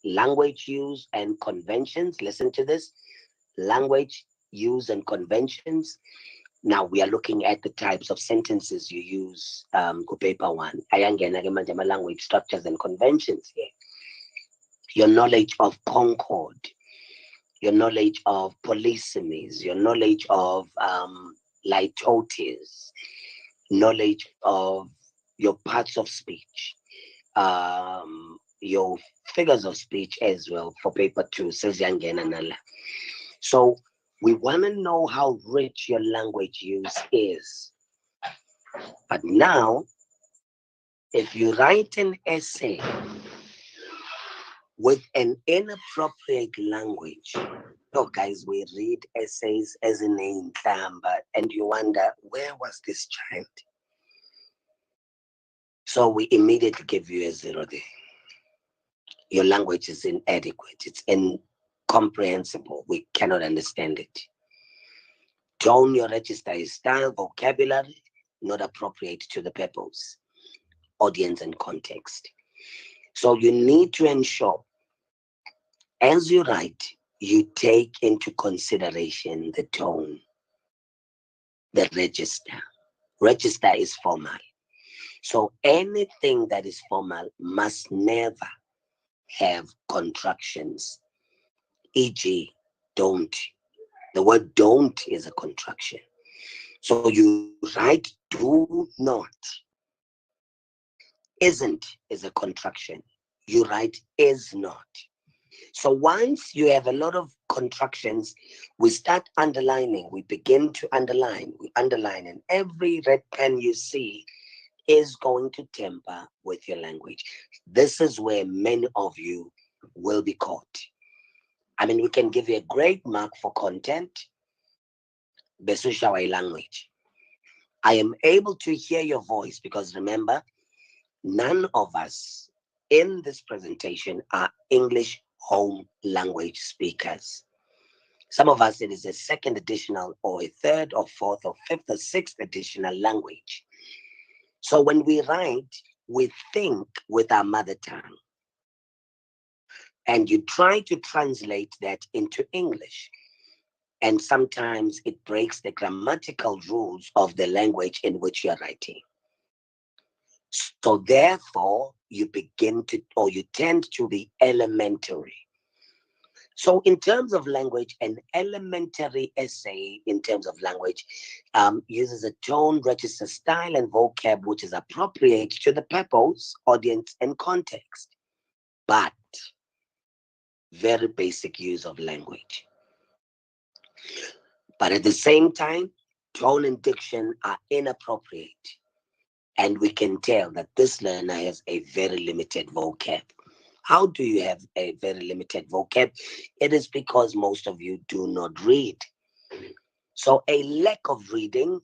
language use and conventions. Listen to this: language use and conventions. Now we are looking at the types of sentences you use. Paper one. Ayangena ke manje language structures and conventions here. Your knowledge of Concord, your knowledge of polysemies, your knowledge of litotes, knowledge of your parts of speech, your figures of speech as well for paper two. So we want to know how rich your language use is. But now, if you write an essay with an inappropriate language, guys, we read essays as a name, and you wonder, where was this child? So we immediately give you a 0 there. Your language is inadequate. It's incomprehensible. We cannot understand it. Tone, your register is style, vocabulary, not appropriate to the purpose, audience, and context. So you need to ensure, as you write, you take into consideration the tone, the register. Register is formal. So anything that is formal must never have contractions, e.g., don't. The word don't is a contraction. So you write do not. Isn't is a contraction. You write is not. So once you have a lot of contractions, we start underlining. We begin to underline. We underline, and every red pen you see is going to tamper with your language. This is where many of you will be caught. I mean, we can give you a great mark for content, Besushawa language. I am able to hear your voice because remember, none of us in this presentation are English home language speakers. Some of us, it is a second additional or a third or fourth or fifth or sixth additional language. So when we write, we think with our mother tongue. And you try to translate that into English. And sometimes it breaks the grammatical rules of the language in which you're writing. So therefore, you begin to, or you tend to be elementary. So in terms of language, an elementary essay in terms of language uses a tone, register, style, and vocab which is appropriate to the purpose, audience, and context. But very basic use of language. But at the same time, tone and diction are inappropriate. And we can tell that this learner has a very limited vocab. How do you have a very limited vocab? It is because most of you do not read. So a lack of reading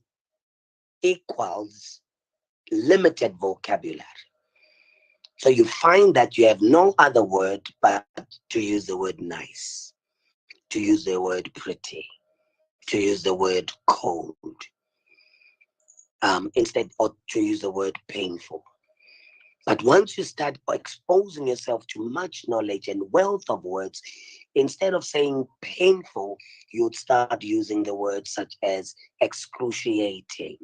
equals limited vocabulary. So you find that you have no other word but to use the word nice, to use the word pretty, to use the word cold, instead, or to use the word painful. But once you start exposing yourself to much knowledge and wealth of words, instead of saying painful, you would start using the words such as excruciating.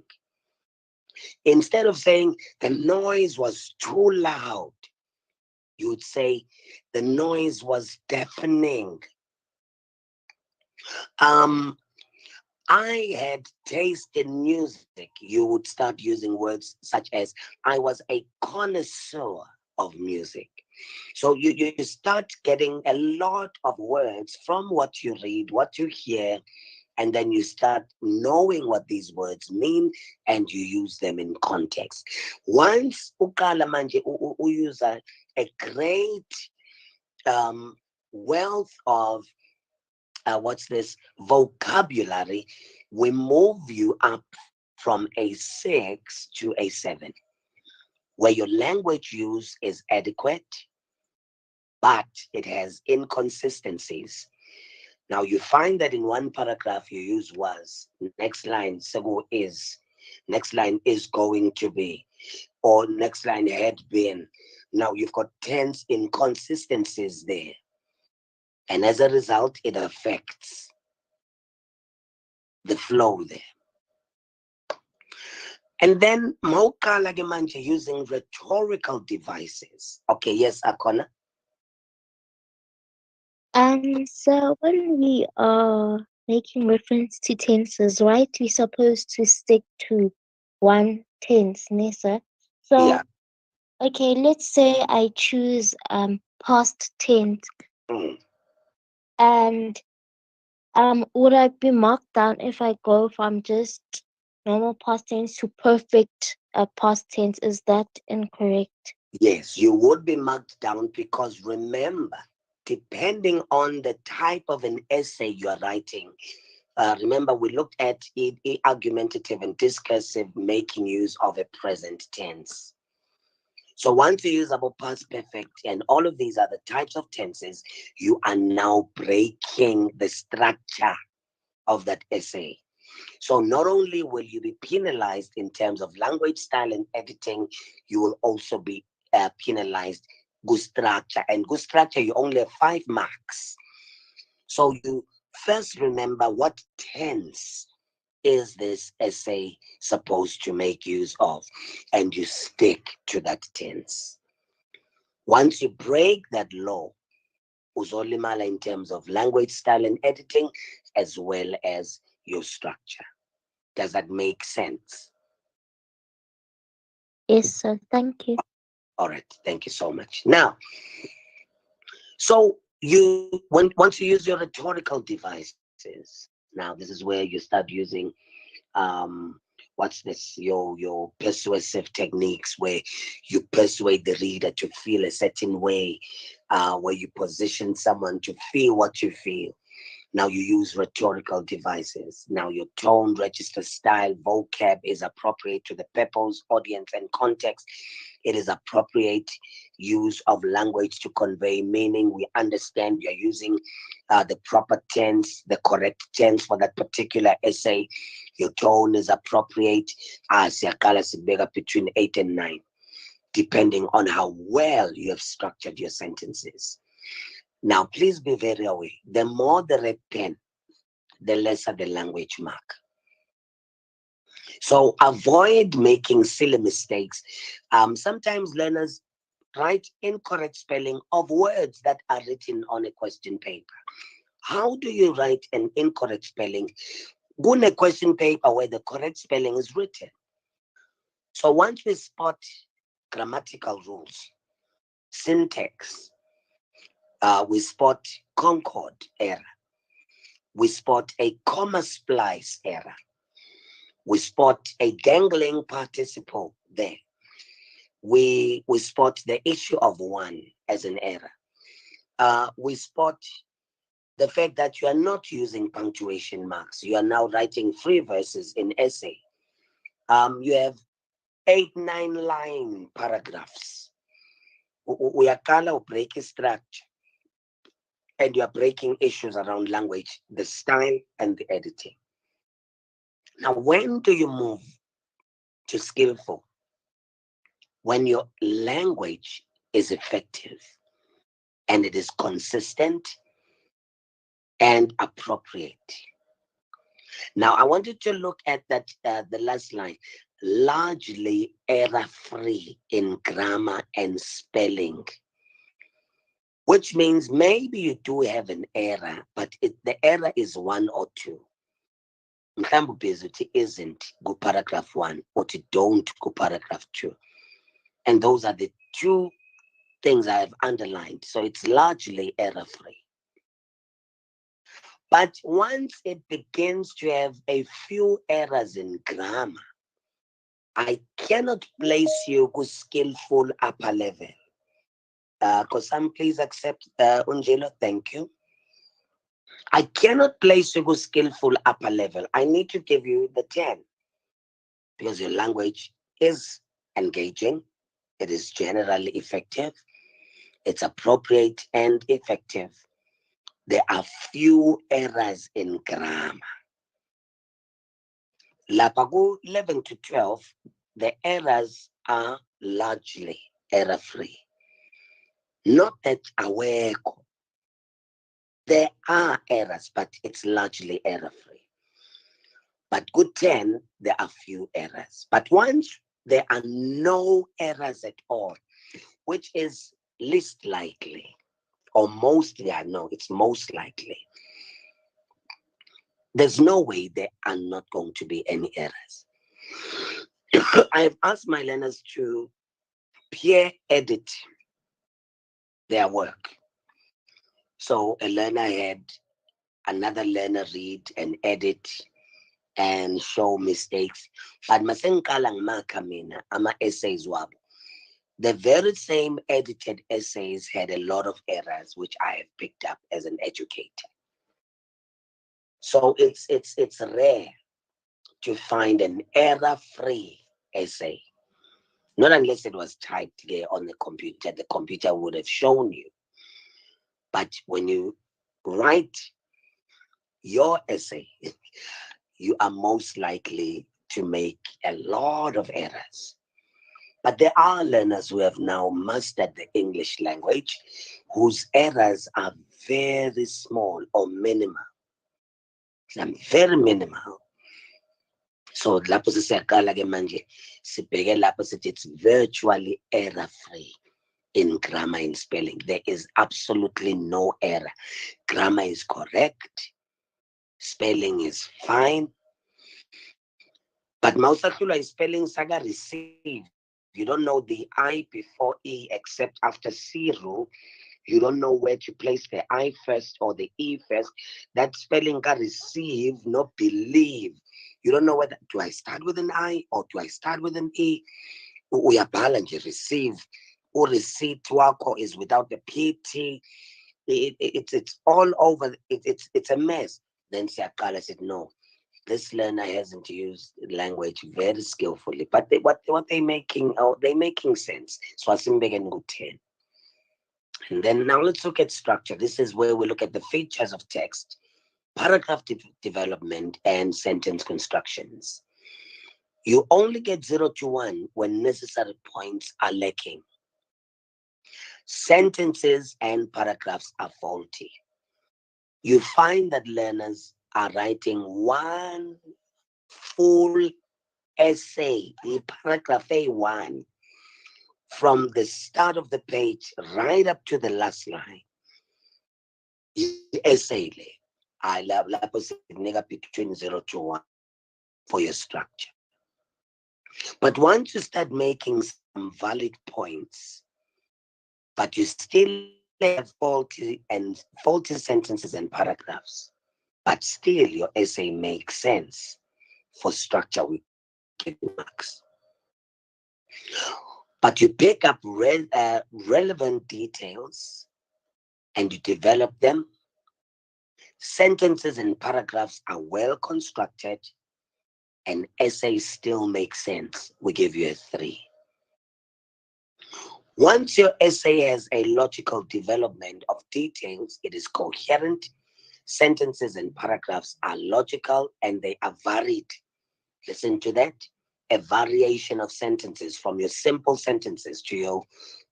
Instead of saying the noise was too loud, you would say the noise was deafening. I had taste in music. You would start using words such as I was a connoisseur of music. So you start getting a lot of words from what you read, what you hear, and then you start knowing what these words mean and you use them in context. Once ukala manje use a great wealth of vocabulary, we move you up from a 6 to a 7, where your language use is adequate, but it has inconsistencies. Now you find that in one paragraph you use was, next line sego is, next line is going to be, or next line had been. Now you've got tense inconsistencies there. And as a result, it affects the flow there. And then Maukala Gemanja using rhetorical devices. Okay, yes, Akona. So when we are making reference to tenses, right, we're supposed to stick to one tense, Nessa. So, Yeah. okay, let's say I choose past tense, Mm. and would I be marked down if I go from just normal past tense to perfect past tense? Is that incorrect? Yes, you would be marked down because remember, depending on the type of an essay you are writing, remember we looked at argumentative and discursive making use of a present tense. So once you use about past perfect and all of these other types of tenses, you are now breaking the structure of that essay. So not only will you be penalized in terms of language style and editing, you will also be penalized good structure. And good structure, you only have 5 marks. So you first remember what tense is this essay supposed to make use of, and you stick to that tense. Once you break that law, uzolimala in terms of language style and editing, as well as your structure. Does that make sense? Yes, sir. Thank you. All right, thank you so much. Now, so once you use your rhetorical devices, now this is where you start using what's this your persuasive techniques where you persuade the reader to feel a certain way, where you position someone to feel what you feel. Now you use rhetorical devices. Now your tone, register, style, vocab is appropriate to the purpose, audience, and context. It is appropriate use of language to convey meaning. We understand you're using the proper tense, the correct tense for that particular essay. Your tone is appropriate. Siyakala sibeka between 8 and 9, depending on how well you have structured your sentences. Now, please be very aware. The more the red pen, the lesser the language mark. So avoid making silly mistakes. Sometimes learners write incorrect spelling of words that are written on a question paper. How do you write an incorrect spelling on a question paper where the correct spelling is written? So once we spot grammatical rules, syntax, we spot concord error, we spot a comma splice error, we spot a dangling participle there, we spot the issue of one as an error, we spot the fact that you are not using punctuation marks, you are now writing free verses in essay, you have 8, 9 line paragraphs, uyaqala break structure, and you are breaking issues around language, the style and the editing. Now, when do you move to skillful? When your language is effective and it is consistent and appropriate. Now, I wanted to look at that the last line, largely error-free in grammar and spelling, which means maybe you do have an error, but the error is 1 or 2. Mhlambe ubhezi uthi isn't go paragraph 1 or don't go paragraph 2. And those are the 2 things I have underlined. So it's largely error free. But once it begins to have a few errors in grammar, I cannot place you to skillful upper level. Kosam, please accept Unjelo. Thank you. I cannot place you to skillful upper level. I need to give you the 10 because your language is engaging. It is generally effective. It's appropriate and effective. There are few errors in grammar. Lapago 11 to 12, the errors are largely error-free. Not that aware. There are errors, but it's largely error-free. But good 10, there are few errors. But once there are no errors at all, which is least likely, or mostly, I know it's most likely, there's no way there are not going to be any errors. I've asked my learners to peer edit their work. So a learner had another learner read and edit and show mistakes. But masengiqala ngimakha mina ama-essays wabo, the very same edited essays had a lot of errors, which I have picked up as an educator. So it's rare to find an error-free essay. Not unless it was typed there on the computer. The computer would have shown you. But when you write your essay, you are most likely to make a lot of errors. But there are learners who have now mastered the English language whose errors are very small or minimal. Very minimal. So lapho sesiyaqala ke manje sibheke lapho sithi it's virtually error free in grammar and spelling. There is absolutely no error. Grammar is correct. Spelling is fine. But mausahlulwa is spelling saga receive. You don't know the I before E except after C rule. You don't know where to place the I first or the E first. That spelling can receive, not believe. You don't know whether do I start with an I or do I start with an E? Uyabhala nje receive. Or receipt wako is without the PT. It's all over. It's a mess. Then Siakala said, no, this learner hasn't used language very skillfully. But what they making, oh, they making sense. So I can go 10. And then now let's look at structure. This is where we look at the features of text, paragraph development, and sentence constructions. You only get 0 to 1 when necessary points are lacking. Sentences and paragraphs are faulty. You find that learners are writing one full essay, the paragraph A1, from the start of the page right up to the last line. Essay. I love between 0 to 1 for your structure. But once you start making some valid points, but you still have faulty sentences and paragraphs, but still your essay makes sense for structure, we give you marks. But you pick up relevant details and you develop them. Sentences and paragraphs are well constructed and essays still make sense. We give you a 3. Once your essay has a logical development of details, it is coherent. Sentences and paragraphs are logical and they are varied. Listen to that. A variation of sentences, from your simple sentences to your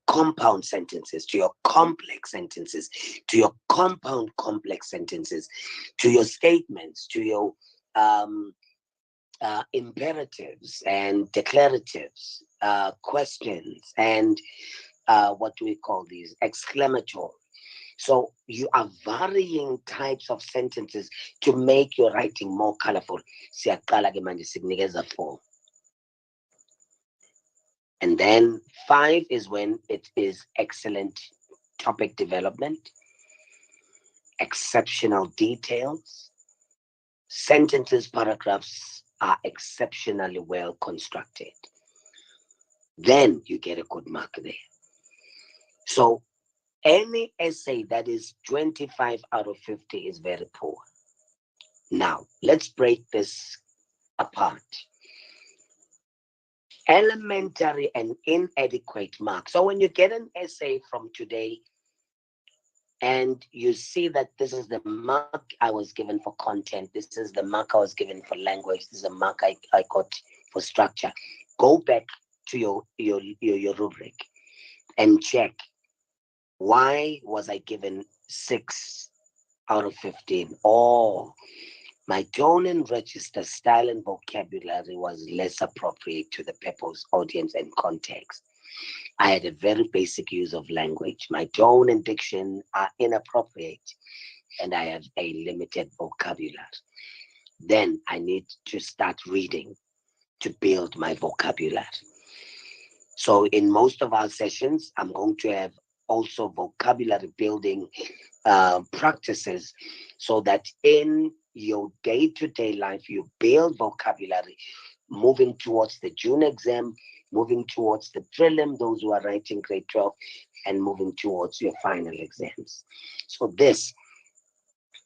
compound sentences, to your complex sentences, to your compound complex sentences, to your statements, to your imperatives and declaratives, questions, and what do we call these? Exclamatory. So you are varying types of sentences to make your writing more colorful. Siyaqala ke manje sikunikeza 4. And then 5 is when it is excellent topic development, exceptional details, sentences, paragraphs are exceptionally well constructed. Then you get a good mark there. So any essay that is 25 out of 50 is very poor. Now, let's break this apart. Elementary and inadequate marks. So when you get an essay from today and you see that this is the mark I was given for content, this is the mark I was given for language, this is the mark I got for structure, go back to your rubric and check Why was I given 6 out of 15? Oh, my tone and register, style and vocabulary was less appropriate to the purpose, audience, and context. I had a very basic use of language. My tone and diction are inappropriate, and I have a limited vocabulary. Then I need to start reading to build my vocabulary. So, in most of our sessions, I'm going to have also vocabulary building practices so that in your day to day life, you build vocabulary moving towards the June exam, moving towards the prelim, those who are writing grade 12, and moving towards your final exams. So, this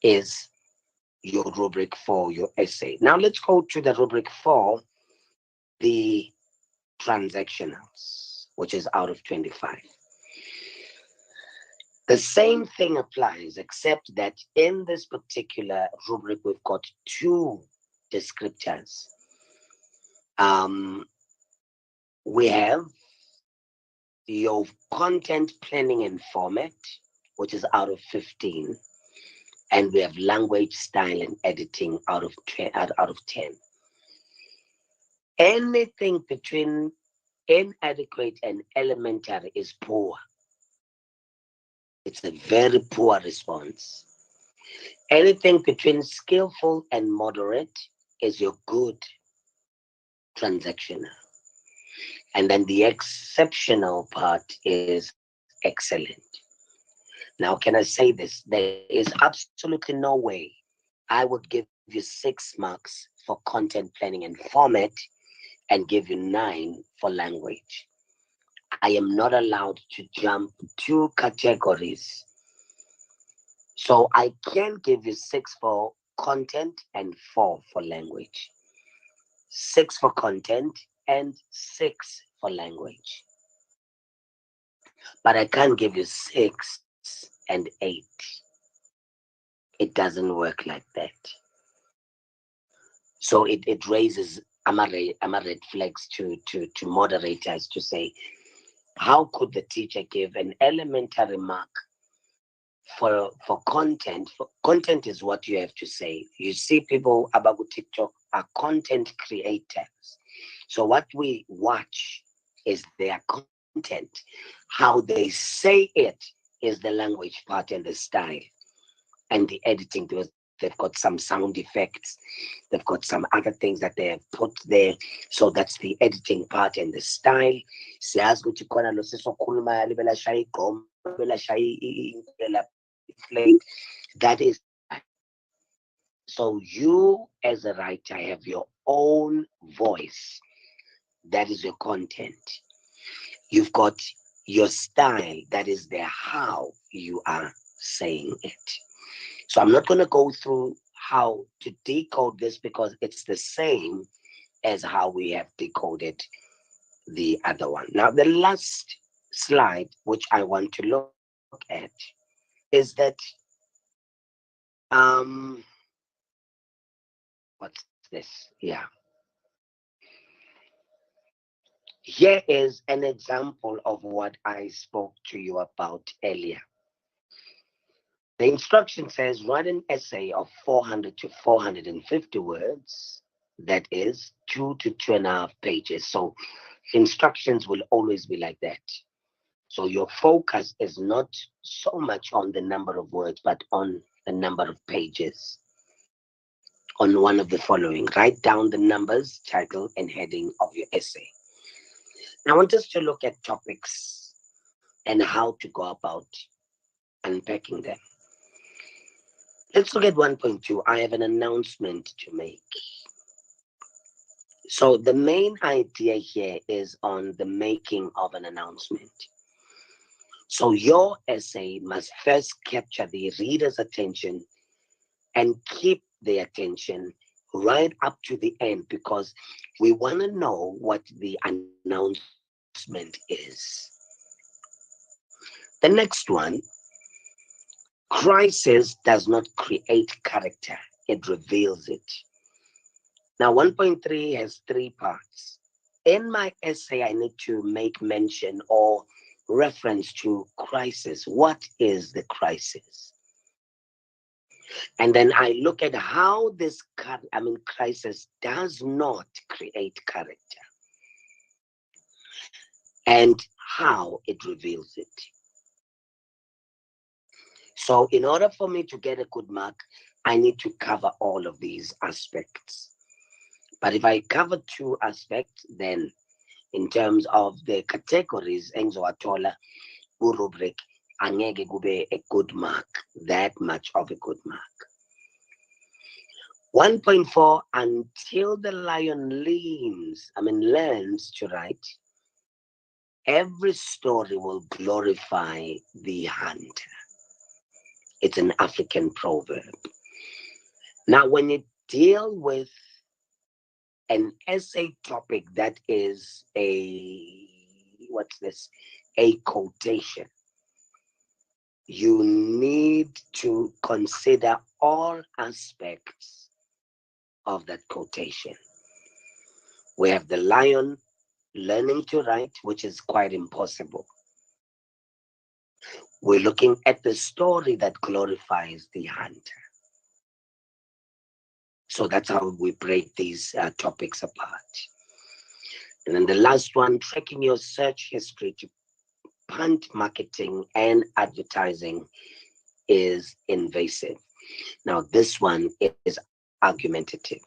is your rubric for your essay. Now, let's go to the rubric for the transactionals, which is out of 25. The same thing applies, except that in this particular rubric, we've got two descriptors. Um, we have your content planning and format, which is out of 15, and we have language, style, and editing out of 10. Anything between inadequate and elementary is poor. It's a very poor response. Anything between skillful and moderate is your good transactional. And then the exceptional part is excellent. Now, can I say this? There is absolutely no way I would give you 6 marks for content planning and format and give you 9 for language. I am not allowed to jump 2 categories. So I can give you 6 for content and 4 for language. 6 for content and 6 for language. But I can't give you 6 and 8. It doesn't work like that. So it raises red flags to moderators to say, how could the teacher give an elementary mark for content? Content is what you have to say. You see people about TikTok are content creators. So what we watch is their content. How they say it is the language part and the style and the editing, because they've got some sound effects, they've got some other things that they have put there. So that's the editing part and the style. Siyazi ukuthi khona lo sesokhuluma libela shaya igqom, libela shaya iflake. That is the style. So you as a writer have your own voice. That is your content. You've got your style. That is the how you are saying it. So I'm not going to go through how to decode this because it's the same as how we have decoded the other one. Now, the last slide, which I want to look at, is that um, what's this? Yeah. Here is an example of what I spoke to you about earlier. The instruction says write an essay of 400 to 450 words, that is 2 to 2.5 pages. So instructions will always be like that. So your focus is not so much on the number of words, but on the number of pages. On one of the following, write down the numbers, title, and heading of your essay. Now, I want us to look at topics and how to go about unpacking them. Let's look at 1.2. I have an announcement to make. So the main idea here is on the making of an announcement. So your essay must first capture the reader's attention and keep the attention right up to the end, because we want to know what the announcement is. The next one, crisis does not create character, it reveals it. Now, 1.3 has 3 parts. In my essay, I need to make mention or reference to crisis. What is the crisis? And then I look at how this crisis does not create character and how it reveals it. So in order for me to get a good mark, I need to cover all of these aspects. But if I cover two aspects, then in terms of the categories, engizowathola rubric, angeke kube a good mark, that much of a good mark. 1.4, until the lion learns to write, every story will glorify the hunter. It's an African proverb. Now, when you deal with an essay topic that is a quotation, you need to consider all aspects of that quotation. We have the lion learning to write, which is quite impossible. We're looking at the story that glorifies the hunter. So that's how we break these topics apart. And then the last one, tracking your search history to punt marketing and advertising is invasive. Now, this one is argumentative.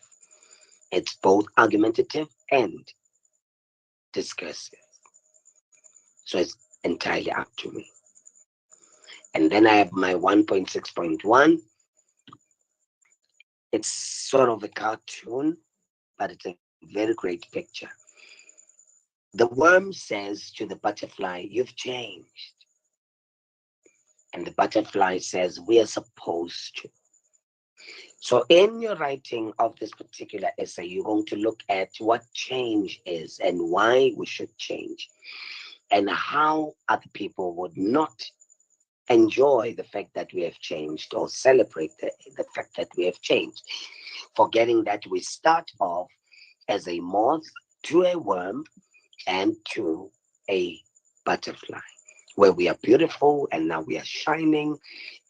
It's both argumentative and discursive. So it's entirely up to me. And then I have my 1.6.1. It's sort of a cartoon, but it's a very great picture. The worm says to the butterfly, "You've changed." And the butterfly says, "We are supposed to." So in your writing of this particular essay, you're going to look at what change is and why we should change and how other people would not enjoy the fact that we have changed or celebrate the fact that we have changed, forgetting that we start off as a moth to a worm and to a butterfly, where we are beautiful and now we are shining.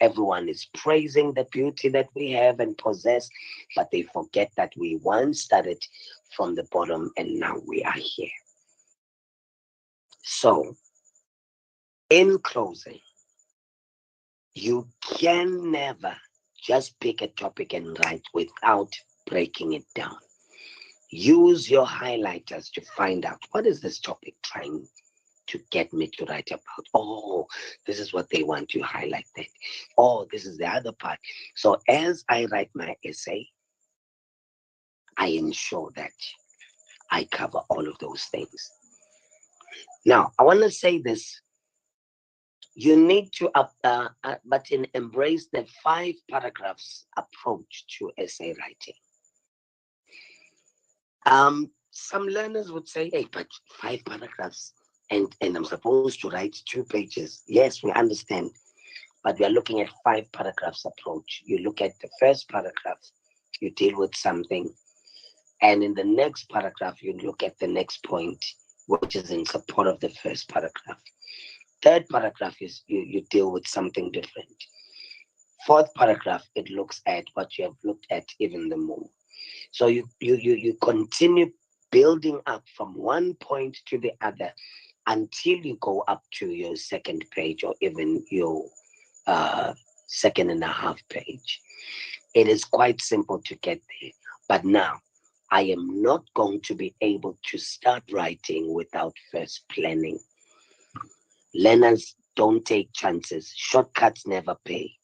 Everyone is praising the beauty that we have and possess, but they forget that we once started from the bottom and now we are here. So, in closing, you can never just pick a topic and write without breaking it down. Use your highlighters to find out, what is this topic trying to get me to write about? Oh, this is what they want to highlight that. Oh, this is the other part. So as I write my essay, I ensure that I cover all of those things. Now, I want to say this. You need to embrace the 5 paragraphs approach to essay writing. Some learners would say, "Hey, but 5 paragraphs and I'm supposed to write 2 pages." Yes, we understand, but we are looking at 5 paragraphs approach. You look at the first paragraph, you deal with something, and in the next paragraph, you look at the next point, which is in support of the first paragraph. Third paragraph is you deal with something different. Fourth paragraph, it looks at what you have looked at even the more. So you continue building up from one point to the other until you go up to your second page or even your second and a half page. It is quite simple to get there. But now, I am not going to be able to start writing without first planning. Learners, don't take chances. Shortcuts never pay.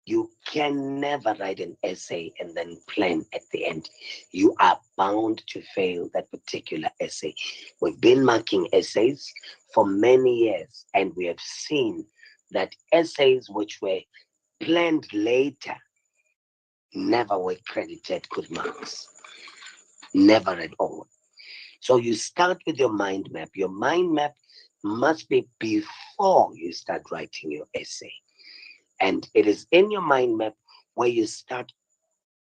You can never write an essay and then plan at the end. You are bound to fail that particular essay. We've been marking essays for many years, and we have seen that essays which were planned later never were credited good marks. Never at all. So you start with your mind map. Your mind map must be before you start writing your essay. And it is in your mind map where you start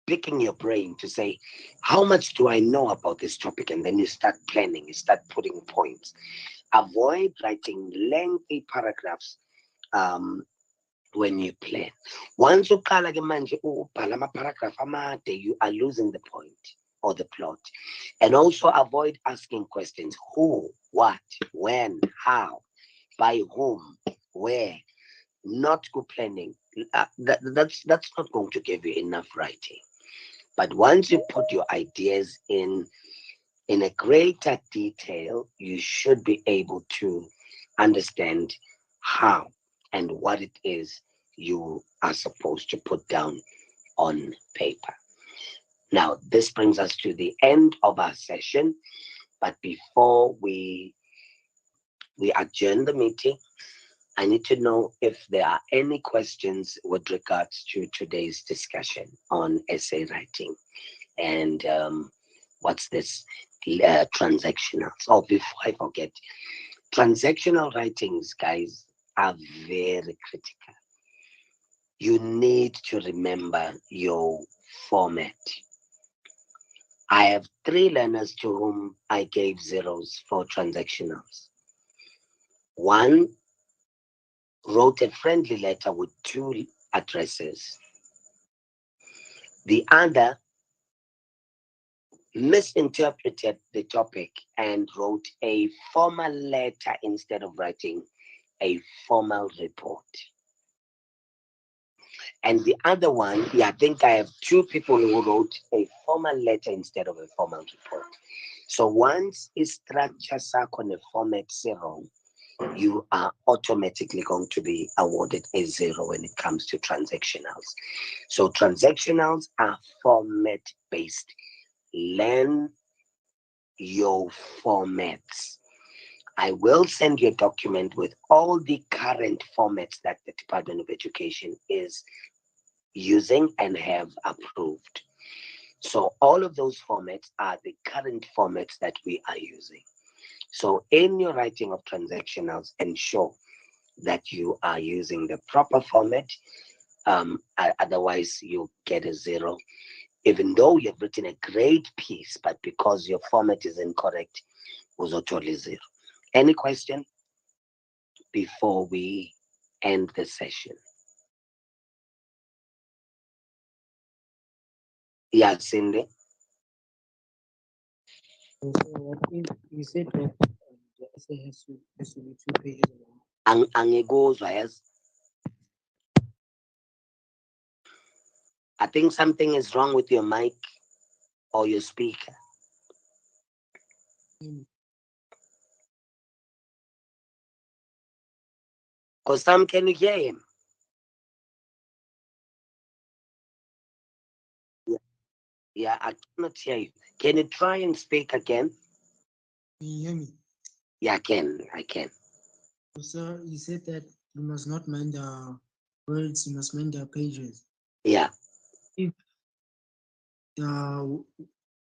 picking your brain to say, how much do I know about this topic? And then you start planning, you start putting points. avoid writing lengthy paragraphs when you plan. Once uqala ke manje ubhala ama-paragraph amade, you are losing the point or the plot. And also avoid asking questions: who, what, when, how, by whom, where. Not good planning. That's not going to give you enough writing. But once you put your ideas in a greater detail, you should be able to understand how and what it is you are supposed to put down on paper. Now, this brings us to the end of our session. But before we adjourn the meeting, I need to know if there are any questions with regards to today's discussion on essay writing and what's this transactional. So before I forget, transactional writings, guys, are very critical. You need to remember your format. I have 3 learners to whom I gave zeros for transactionals. One wrote a friendly letter with 2 addresses. The other misinterpreted the topic and wrote a formal letter instead of writing a formal report. And the other one, yeah, I think I have 2 people who wrote a formal letter instead of a formal report. So once structure sakho on a format zero, you are automatically going to be awarded a 0 when it comes to transactionals. So transactionals are format based. Learn your formats. I will send you a document with all the current formats that the Department of Education is using and have approved. So all of those formats are the current formats that we are using. So in your writing of transactionals, ensure that you are using the proper format. Otherwise, you'll get a 0. Even though you've written a great piece, but because your format is incorrect, was totally 0. Any question before we end the session? Yeah, Cindy. So what if you said that the essay has to be 2 pages long? Angikuzwa, yes. I think something is wrong with your mic or your speaker. Because Sam, can you hear him? Yeah, yeah, I cannot hear you. Can you try and speak again? Can you hear me? Yeah, I can. I can. So, sir, you said that you must not mind the words, you must mind the pages. Yeah. If the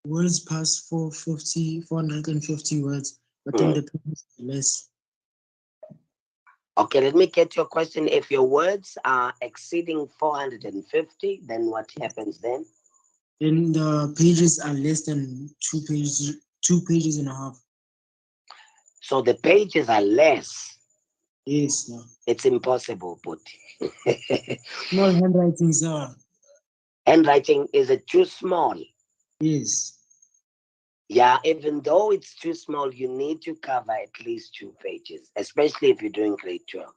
words pass 450 words, but then Mm. the pages are less, Okay, let me get your question. If your words are exceeding 450, then what happens then? then the pages are less than 2 pages, 2 pages and a half. So the pages are less. Yes, sir. It's impossible, but Small handwriting, sir. handwriting is it too small? Yes. Yeah, even though it's too small, you need to cover at least 2 pages, especially if you're doing grade 12.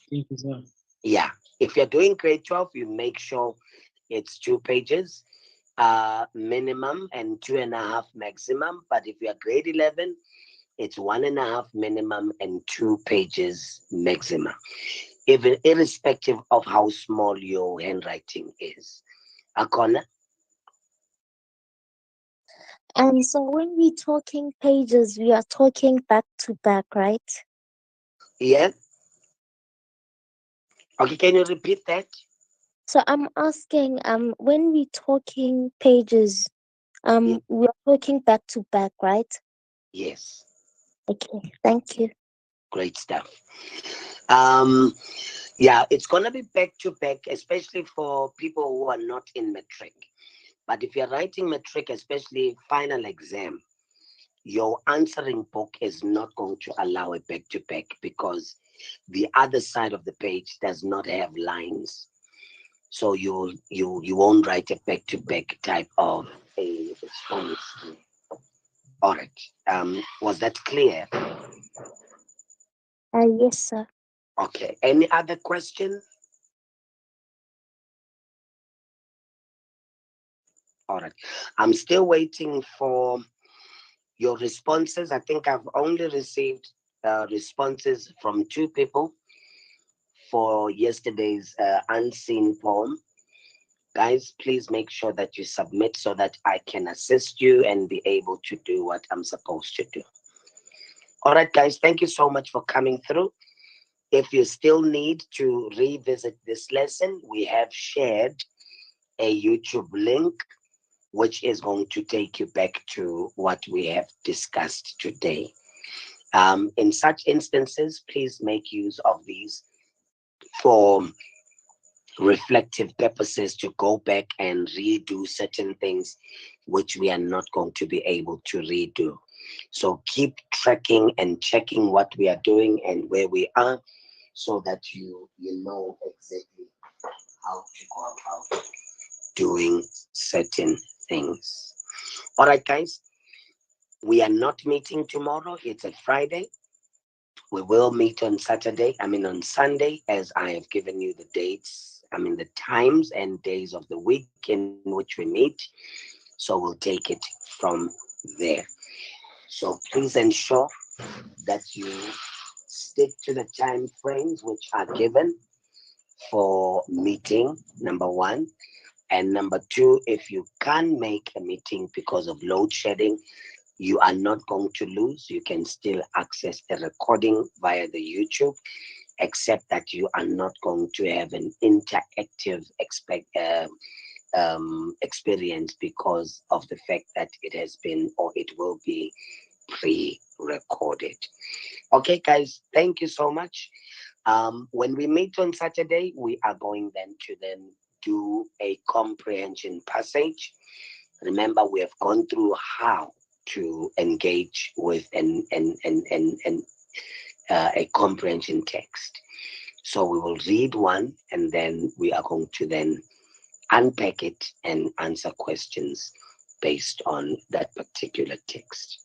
Thank you, sir. Yeah, if you're doing grade 12, you make sure it's 2 pages minimum and 2.5 maximum. But if you're grade 11, it's 1.5 minimum and 2 pages maximum, even irrespective of how small your handwriting is. Akona? And so when we're talking pages, we are talking back to back, right? Yeah. Okay, can you repeat that? So I'm asking, when we're talking pages, Yeah. we are talking back to back, right? Yes. Okay, thank you. Great stuff. Um, yeah, it's gonna be back to back, especially for people who are not in matric. But if you're writing matric, especially final exam, your answering book is not going to allow a back to back because the other side of the page does not have lines. So you won't write a back to back type of a response. All right. Was that clear? Yes, sir. Okay. Any other question? All right. I'm still waiting for your responses. I think I've only received responses from two people for yesterday's unseen poem. Guys, please make sure that you submit so that I can assist you and be able to do what I'm supposed to do. All right, guys, thank you so much for coming through. If you still need to revisit this lesson, we have shared a YouTube link which is going to take you back to what we have discussed today. In such instances, please make use of these for reflective purposes to go back and redo certain things which we are not going to be able to redo. So keep tracking and checking what we are doing and where we are so that you know exactly how to go about doing certain things. All right, guys, we are not meeting tomorrow. It's a Friday. We will meet on Saturday, on Sunday, as I have given you the dates, the times and days of the week in which we meet. So we'll take it from there. So please ensure that you stick to the time frames which are given for meeting, number one. And number two, if you can make a meeting because of load shedding, you are not going to lose. You can still access the recording via the YouTube, except that you are not going to have an interactive experience because of the fact that it has been or it will be pre-recorded. Okay, guys, thank you so much. When we meet on Saturday, we are going then do a comprehension passage. Remember, we have gone through how to engage with a comprehension text. So we will read one and then we are going to then unpack it and answer questions based on that particular text.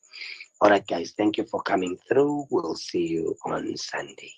All right, guys, thank you for coming through. We'll see you on Sunday.